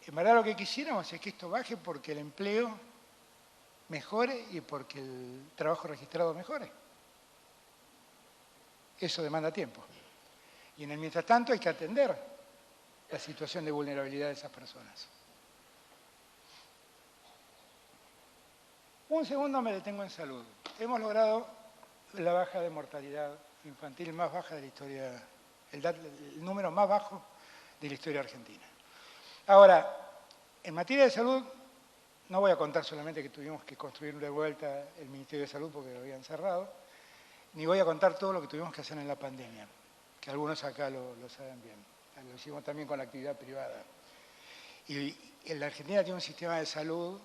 En verdad lo que quisiéramos es que esto baje porque el empleo mejore y porque el trabajo registrado mejore. Eso demanda tiempo. Y en el mientras tanto hay que atender la situación de vulnerabilidad de esas personas. Un segundo me detengo en salud. Hemos logrado la baja de mortalidad infantil más baja de la historia, el número más bajo de la historia argentina. Ahora, en materia de salud, no voy a contar solamente que tuvimos que construir de vuelta el Ministerio de Salud porque lo habían cerrado, ni voy a contar todo lo que tuvimos que hacer en la pandemia, que algunos acá lo saben bien. Lo hicimos también con la actividad privada. Y en la Argentina tiene un sistema de salud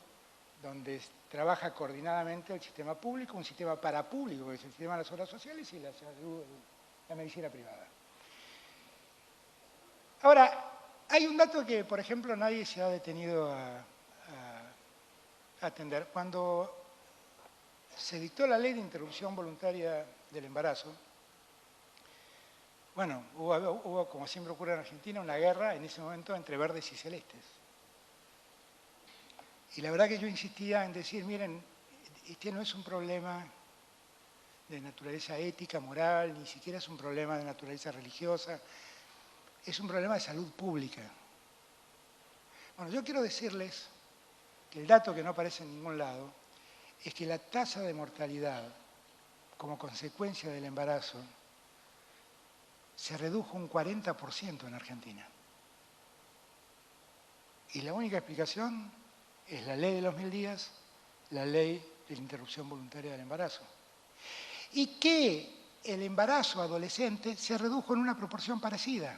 donde trabaja coordinadamente el sistema público, un sistema parapúblico, que es el sistema de las obras sociales y la medicina privada. Ahora, hay un dato que, por ejemplo, nadie se ha detenido a atender. Cuando se dictó la ley de interrupción voluntaria del embarazo, bueno, hubo, como siempre ocurre en Argentina, una guerra en ese momento entre verdes y celestes. Y la verdad que yo insistía en decir, miren, este no es un problema de naturaleza ética, moral, ni siquiera es un problema de naturaleza religiosa, es un problema de salud pública. Bueno, yo quiero decirles que el dato que no aparece en ningún lado es que la tasa de mortalidad como consecuencia del embarazo se redujo un 40% en Argentina. Y la única explicación es la ley de los 1000 días, la ley de la interrupción voluntaria del embarazo. Y que el embarazo adolescente se redujo en una proporción parecida.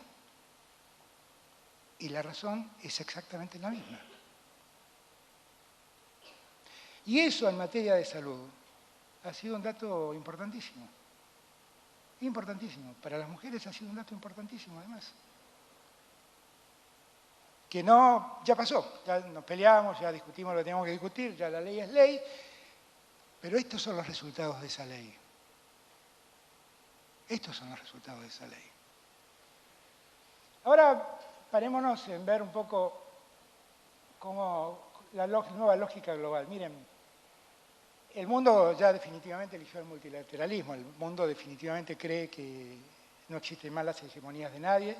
Y la razón es exactamente la misma. Y eso en materia de salud ha sido un dato importantísimo. Importantísimo. Para las mujeres ha sido un dato importantísimo, además. Que no, ya pasó, ya nos peleamos, ya discutimos lo que teníamos que discutir, ya la ley es ley, pero estos son los resultados de esa ley. Estos son los resultados de esa ley. Ahora parémonos en ver un poco cómo la nueva lógica global. Miren, el mundo ya definitivamente eligió el multilateralismo, el mundo definitivamente cree que no existen más las hegemonías de nadie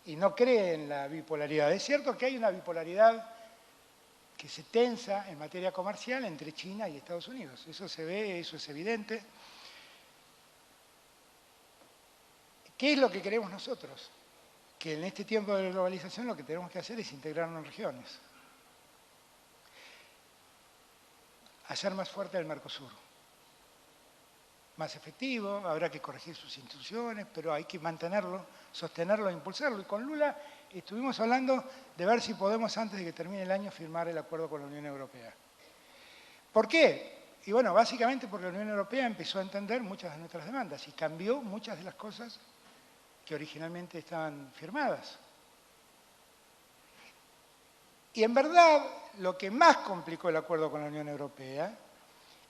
y no cree en la bipolaridad. Es cierto que hay una bipolaridad que se tensa en materia comercial entre China y Estados Unidos. Eso se ve, eso es evidente. ¿Qué es lo que queremos nosotros? Que en este tiempo de globalización lo que tenemos que hacer es integrarnos en regiones. Hacer más fuerte el Mercosur. Más efectivo, habrá que corregir sus instituciones, pero hay que mantenerlo, sostenerlo e impulsarlo. Y con Lula estuvimos hablando de ver si podemos, antes de que termine el año, firmar el acuerdo con la Unión Europea. ¿Por qué? Y bueno, básicamente porque la Unión Europea empezó a entender muchas de nuestras demandas y cambió muchas de las cosas que originalmente estaban firmadas. Y en verdad, lo que más complicó el acuerdo con la Unión Europea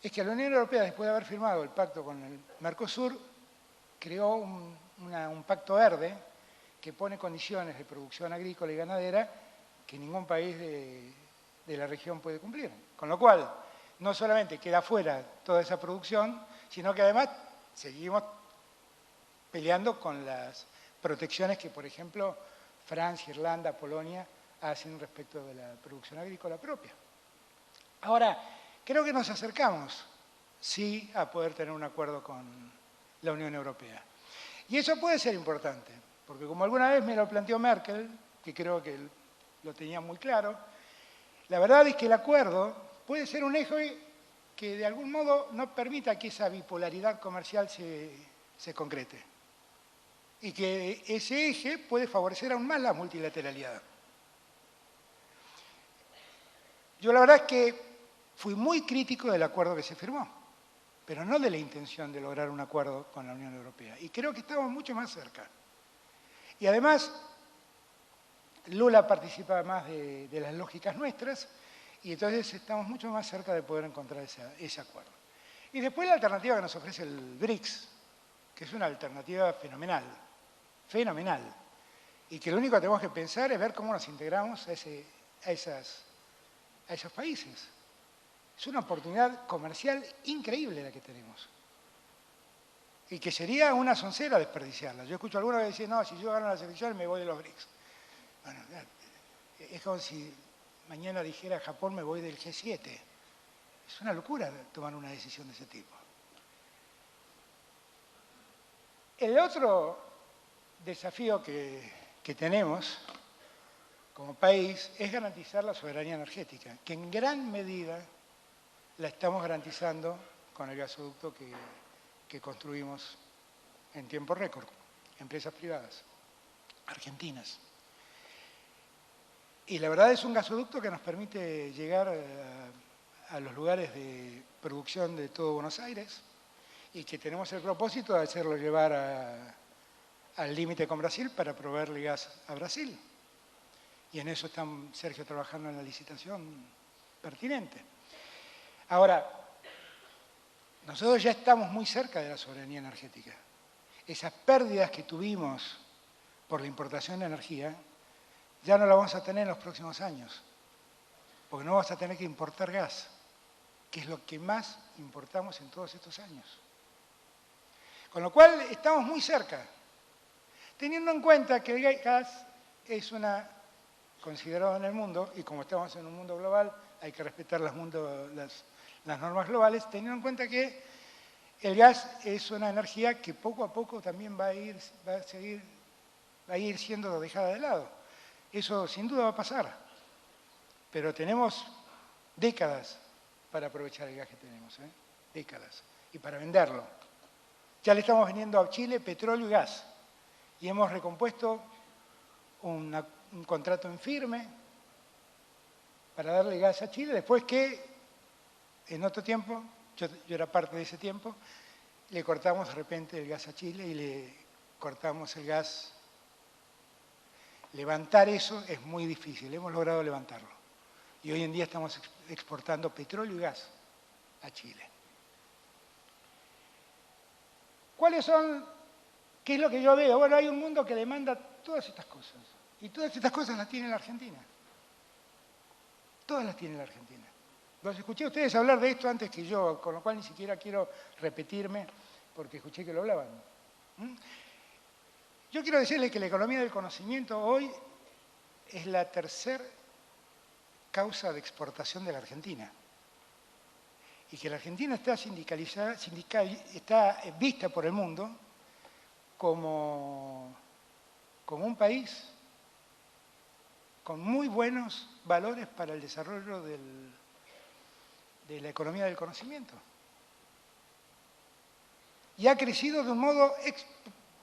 es que la Unión Europea, después de haber firmado el pacto con el Mercosur, creó un pacto verde que pone condiciones de producción agrícola y ganadera que ningún país de la región puede cumplir. Con lo cual, no solamente queda fuera toda esa producción, sino que además seguimos peleando con las protecciones que, por ejemplo, Francia, Irlanda, Polonia hacen respecto de la producción agrícola propia. Ahora, creo que nos acercamos, sí, a poder tener un acuerdo con la Unión Europea. Y eso puede ser importante, porque como alguna vez me lo planteó Merkel, que creo que lo tenía muy claro, la verdad es que el acuerdo puede ser un eje que de algún modo no permita que esa bipolaridad comercial se concrete. Y que ese eje puede favorecer aún más la multilateralidad. Yo la verdad es que fui muy crítico del acuerdo que se firmó, pero no de la intención de lograr un acuerdo con la Unión Europea. Y creo que estamos mucho más cerca. Y además, Lula participa más de las lógicas nuestras, y entonces estamos mucho más cerca de poder encontrar ese acuerdo. Y después la alternativa que nos ofrece el BRICS, que es una alternativa fenomenal, fenomenal, y que lo único que tenemos que pensar es ver cómo nos integramos a esos países. Es una oportunidad comercial increíble la que tenemos. Y que sería una soncera desperdiciarla. Yo escucho a algunos que dicen, no, si yo gano las elecciones me voy de los BRICS. Bueno, es como si mañana dijera Japón me voy del G7. Es una locura tomar una decisión de ese tipo. El otro desafío que tenemos como país es garantizar la soberanía energética, que en gran medida la estamos garantizando con el gasoducto que construimos en tiempo récord, empresas privadas, argentinas. Y la verdad es un gasoducto que nos permite llegar a los lugares de producción de todo Buenos Aires y que tenemos el propósito de hacerlo llevar al límite con Brasil para proveerle gas a Brasil. Y en eso está Sergio trabajando en la licitación pertinente. Ahora, nosotros ya estamos muy cerca de la soberanía energética. Esas pérdidas que tuvimos por la importación de energía ya no la vamos a tener en los próximos años, porque no vamos a tener que importar gas, que es lo que más importamos en todos estos años. Con lo cual, estamos muy cerca, teniendo en cuenta que el gas es considerado en el mundo, y como estamos en un mundo global, hay que respetar las normas globales, teniendo en cuenta que el gas es una energía que poco a poco también va a ir siendo dejada de lado. Eso sin duda va a pasar, pero tenemos décadas para aprovechar el gas que tenemos, décadas, y para venderlo. Ya le estamos vendiendo a Chile petróleo y gas, y hemos recompuesto un contrato en firme para darle gas a Chile, después que en otro tiempo, yo era parte de ese tiempo, le cortamos de repente el gas a Chile y le cortamos el gas. Levantar eso es muy difícil, hemos logrado levantarlo. Y hoy en día estamos exportando petróleo y gas a Chile. ¿Qué es lo que yo veo? Bueno, hay un mundo que demanda todas estas cosas. Y todas estas cosas las tiene la Argentina. Todas las tiene la Argentina. Los escuché a ustedes hablar de esto antes que yo, con lo cual ni siquiera quiero repetirme, porque escuché que lo hablaban. Yo quiero decirles que la economía del conocimiento hoy es la tercera causa de exportación de la Argentina. Y que la Argentina está sindicalizada, está vista por el mundo como un país con muy buenos valores para el desarrollo de la economía del conocimiento. Y ha crecido de un modo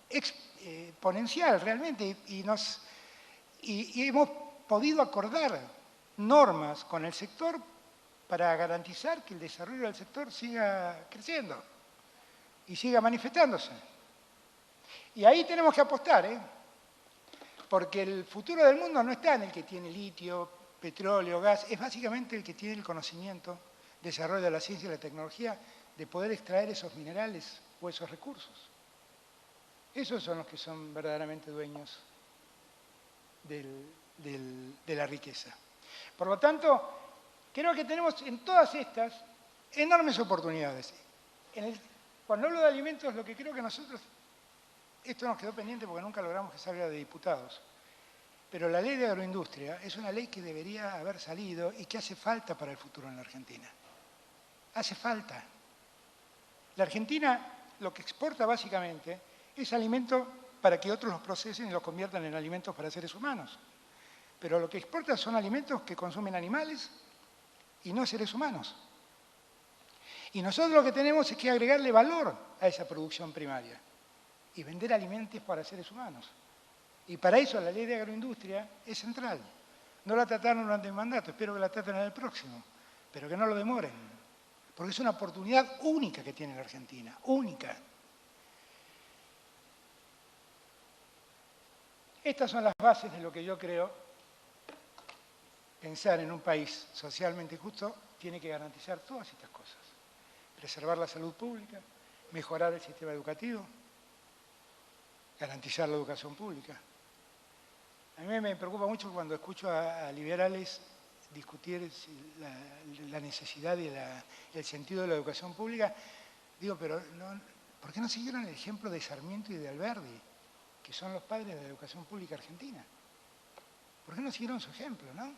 exponencial realmente, y hemos podido acordar normas con el sector para garantizar que el desarrollo del sector siga creciendo y siga manifestándose. Y ahí tenemos que apostar, porque el futuro del mundo no está en el que tiene litio, petróleo, gas, es básicamente el que tiene el conocimiento, desarrollo de la ciencia y la tecnología, de poder extraer esos minerales o esos recursos. Esos son los que son verdaderamente dueños de la riqueza. Por lo tanto, creo que tenemos en todas estas enormes oportunidades. Cuando hablo de alimentos, lo que creo que nosotros, esto nos quedó pendiente porque nunca logramos que salga de diputados, pero la ley de agroindustria es una ley que debería haber salido y que hace falta para el futuro en la Argentina. Hace falta. La Argentina lo que exporta básicamente es alimento para que otros los procesen y los conviertan en alimentos para seres humanos. Pero lo que exporta son alimentos que consumen animales y no seres humanos. Y nosotros lo que tenemos es que agregarle valor a esa producción primaria y vender alimentos para seres humanos. Y para eso la ley de agroindustria es central. No la trataron durante el mandato, espero que la traten en el próximo, pero que no lo demoren, porque es una oportunidad única que tiene la Argentina, única. Estas son las bases de lo que yo creo. Pensar en un país socialmente justo tiene que garantizar todas estas cosas. Preservar la salud pública, mejorar el sistema educativo, garantizar la educación pública. A mí me preocupa mucho cuando escucho a liberales discutir la necesidad y el sentido de la educación pública. Digo, pero ¿por qué no siguieron el ejemplo de Sarmiento y de Alberdi, que son los padres de la educación pública argentina? ¿Por qué no siguieron su ejemplo, no?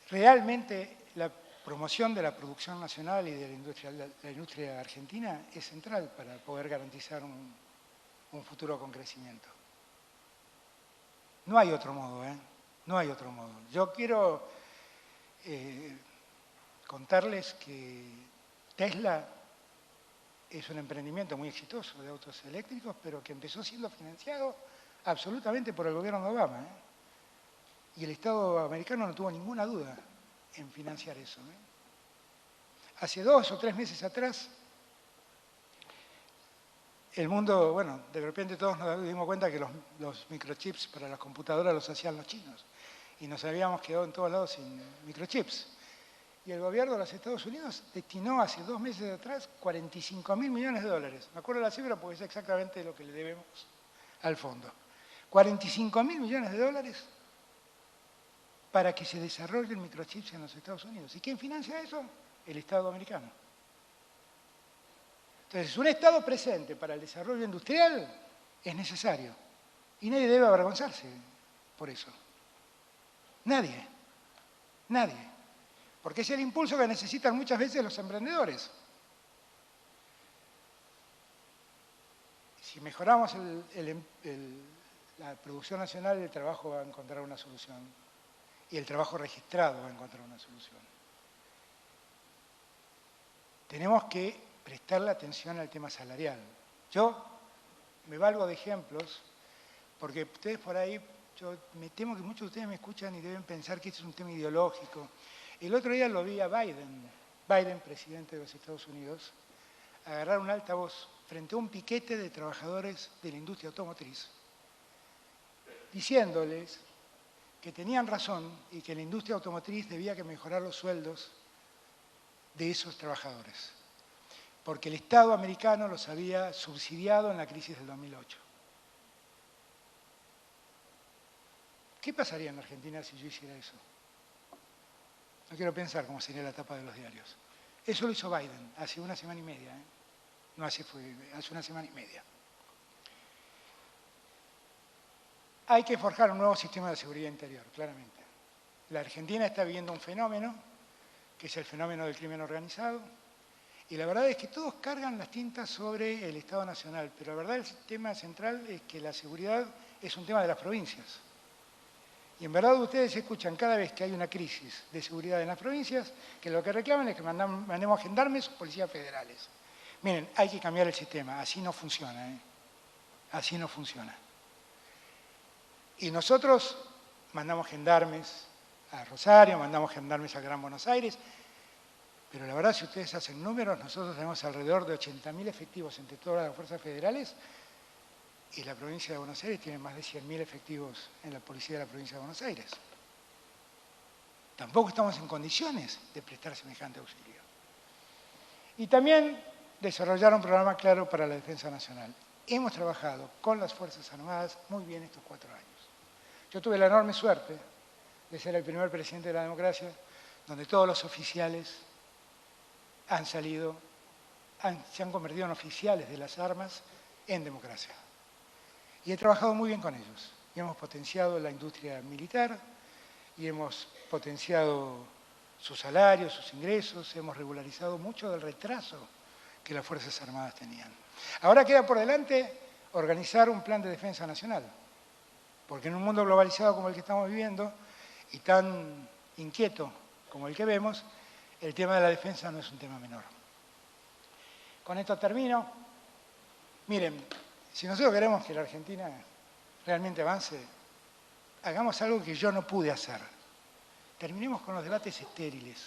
Realmente la promoción de la producción nacional y de la industria argentina es central para poder garantizar un futuro con crecimiento. No hay otro modo, No hay otro modo. Yo quiero contarles que Tesla es un emprendimiento muy exitoso de autos eléctricos, pero que empezó siendo financiado absolutamente por el gobierno de Obama. Y el Estado americano no tuvo ninguna duda en financiar eso. Hace 2 o 3 meses atrás, el mundo, bueno, de repente todos nos dimos cuenta que los microchips para las computadoras los hacían los chinos. Y nos habíamos quedado en todos lados sin microchips. Y el gobierno de los Estados Unidos destinó hace 2 meses atrás 45.000 millones de dólares. Me acuerdo la cifra porque es exactamente lo que le debemos al fondo. 45.000 millones de dólares para que se desarrollen microchips en los Estados Unidos. ¿Y quién financia eso? El Estado americano. Entonces, un Estado presente para el desarrollo industrial es necesario. Y nadie debe avergonzarse por eso. Nadie. Nadie. Porque es el impulso que necesitan muchas veces los emprendedores. Si mejoramos la producción nacional, el trabajo va a encontrar una solución. Y el trabajo registrado va a encontrar una solución. Tenemos que prestarle atención al tema salarial. Yo me valgo de ejemplos, porque ustedes por ahí, yo me temo que muchos de ustedes me escuchan y deben pensar que este es un tema ideológico. El otro día lo vi a Biden, presidente de los Estados Unidos, agarrar un altavoz frente a un piquete de trabajadores de la industria automotriz, diciéndoles que tenían razón y que la industria automotriz debía que mejorar los sueldos de esos trabajadores, porque el Estado americano los había subsidiado en la crisis del 2008. ¿Qué pasaría en Argentina si yo hiciera eso? No quiero pensar cómo sería la tapa de los diarios. Eso lo hizo Biden hace una semana y media. No hace una semana y media. Hay que forjar un nuevo sistema de seguridad interior, claramente. La Argentina está viviendo un fenómeno, que es el fenómeno del crimen organizado, y la verdad es que todos cargan las tintas sobre el Estado Nacional, pero la verdad el tema central es que la seguridad es un tema de las provincias. Y en verdad ustedes escuchan cada vez que hay una crisis de seguridad en las provincias, que lo que reclaman es que mandemos gendarmes o policías federales. Miren, hay que cambiar el sistema, así no funciona, ¿eh? Así no funciona. Y nosotros mandamos gendarmes a Rosario, mandamos gendarmes a Gran Buenos Aires, pero la verdad, si ustedes hacen números, nosotros tenemos alrededor de 80.000 efectivos entre todas las fuerzas federales y la provincia de Buenos Aires tiene más de 100.000 efectivos en la policía de la provincia de Buenos Aires. Tampoco estamos en condiciones de prestar semejante auxilio. Y también desarrollar un programa claro para la defensa nacional. Hemos trabajado con las Fuerzas Armadas muy bien estos 4 años. Yo tuve la enorme suerte de ser el primer presidente de la democracia, donde todos los oficiales se han convertido en oficiales de las armas en democracia. Y he trabajado muy bien con ellos. Y hemos potenciado la industria militar, y hemos potenciado sus salarios, sus ingresos, hemos regularizado mucho del retraso que las Fuerzas Armadas tenían. Ahora queda por delante organizar un plan de defensa nacional, porque en un mundo globalizado como el que estamos viviendo y tan inquieto como el que vemos, el tema de la defensa no es un tema menor. Con esto termino. Miren, si nosotros queremos que la Argentina realmente avance, hagamos algo que yo no pude hacer. Terminemos con los debates estériles.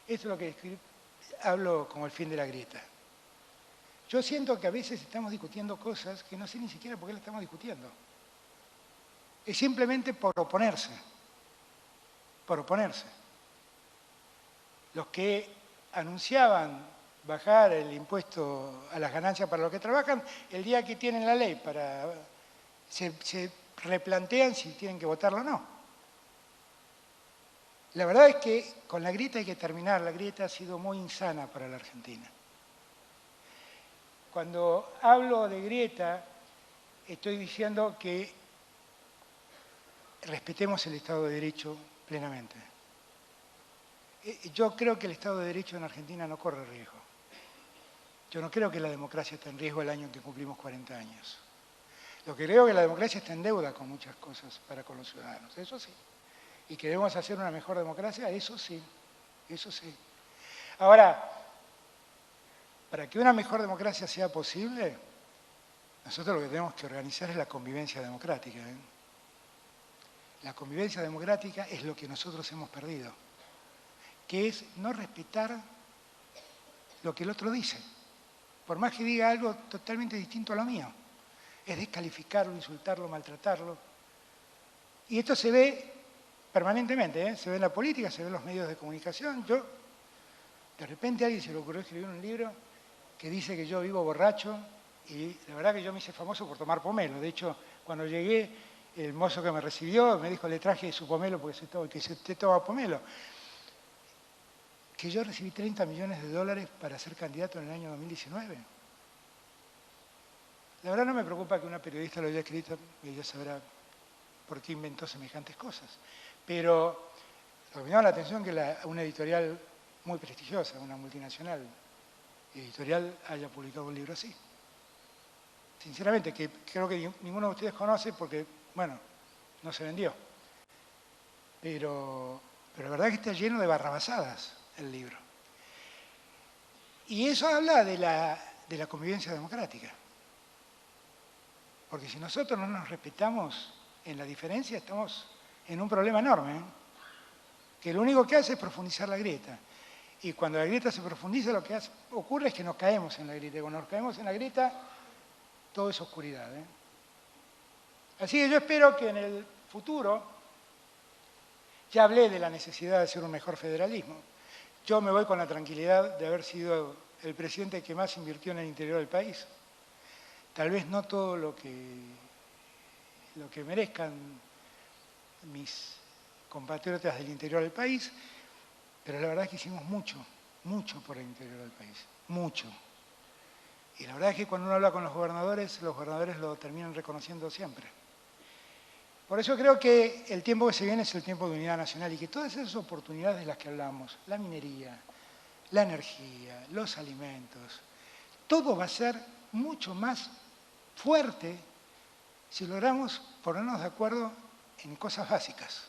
Esto es lo que hablo como el fin de la grieta. Yo siento que a veces estamos discutiendo cosas que no sé ni siquiera por qué las estamos discutiendo. Es simplemente por oponerse. Por oponerse. Los que anunciaban bajar el impuesto a las ganancias para los que trabajan, el día que tienen la ley se replantean si tienen que votarlo o no. La verdad es que con la grieta hay que terminar. La grieta ha sido muy insana para la Argentina. Cuando hablo de grieta, estoy diciendo que respetemos el Estado de Derecho plenamente. Yo creo que el Estado de Derecho en Argentina no corre riesgo. Yo no creo que la democracia esté en riesgo el año en que cumplimos 40 años. Lo que creo es que la democracia está en deuda con muchas cosas para con los ciudadanos, eso sí. Y que debemos hacer una mejor democracia, eso sí, eso sí. Ahora, para que una mejor democracia sea posible, nosotros lo que tenemos que organizar es la convivencia democrática. La convivencia democrática es lo que nosotros hemos perdido, que es no respetar lo que el otro dice, por más que diga algo totalmente distinto a lo mío. Es descalificarlo, insultarlo, maltratarlo. Y esto se ve permanentemente, se ve en la política, se ve en los medios de comunicación. De repente a alguien se le ocurrió escribir un libro que dice que yo vivo borracho y la verdad que yo me hice famoso por tomar pomelo. De hecho, cuando llegué, el mozo que me recibió me dijo, le traje su pomelo porque usted toma pomelo. Que yo recibí 30 millones de dólares para ser candidato en el año 2019. La verdad no me preocupa que una periodista lo haya escrito, ella sabrá por qué inventó semejantes cosas. Pero lo que me llama la atención es que una editorial muy prestigiosa, una multinacional editorial, haya publicado un libro así. Sinceramente, que creo que ninguno de ustedes conoce porque, bueno, no se vendió. Pero la verdad es que está lleno de barrabasadas el libro. Y eso habla de la convivencia democrática. Porque si nosotros no nos respetamos en la diferencia, estamos en un problema enorme, que lo único que hace es profundizar la grieta. Y cuando la grieta se profundiza, lo que ocurre es que nos caemos en la grieta. Y cuando nos caemos en la grieta, todo es oscuridad. Así que yo espero que en el futuro, ya hablé de la necesidad de hacer un mejor federalismo. Yo me voy con la tranquilidad de haber sido el presidente que más invirtió en el interior del país. Tal vez no todo lo que merezcan mis compatriotas del interior del país, pero la verdad es que hicimos mucho, mucho por el interior del país, mucho. Y la verdad es que cuando uno habla con los gobernadores lo terminan reconociendo siempre. Por eso creo que el tiempo que se viene es el tiempo de unidad nacional y que todas esas oportunidades de las que hablamos, la minería, la energía, los alimentos, todo va a ser mucho más fuerte si logramos ponernos de acuerdo en cosas básicas.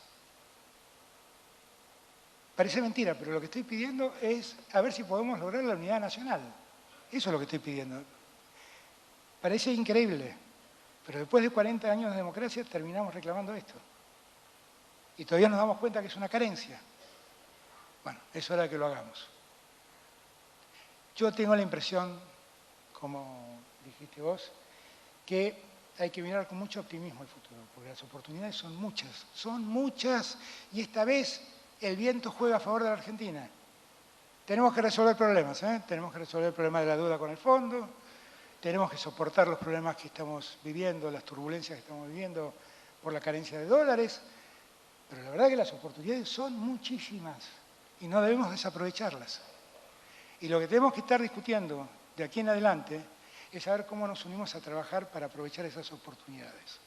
Parece mentira, pero lo que estoy pidiendo es a ver si podemos lograr la unidad nacional. Eso es lo que estoy pidiendo. Parece increíble, pero después de 40 años de democracia terminamos reclamando esto. Y todavía nos damos cuenta que es una carencia. Bueno, es hora de que lo hagamos. Yo tengo la impresión, como dijiste vos, que hay que mirar con mucho optimismo el futuro, porque las oportunidades son muchas, y esta vez el viento juega a favor de la Argentina. Tenemos que resolver problemas, tenemos que resolver el problema de la deuda con el fondo, tenemos que soportar los problemas que estamos viviendo, las turbulencias que estamos viviendo por la carencia de dólares, pero la verdad es que las oportunidades son muchísimas y no debemos desaprovecharlas. Y lo que tenemos que estar discutiendo de aquí en adelante es saber cómo nos unimos a trabajar para aprovechar esas oportunidades.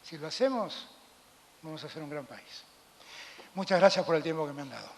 Si lo hacemos, vamos a ser un gran país. Muchas gracias por el tiempo que me han dado.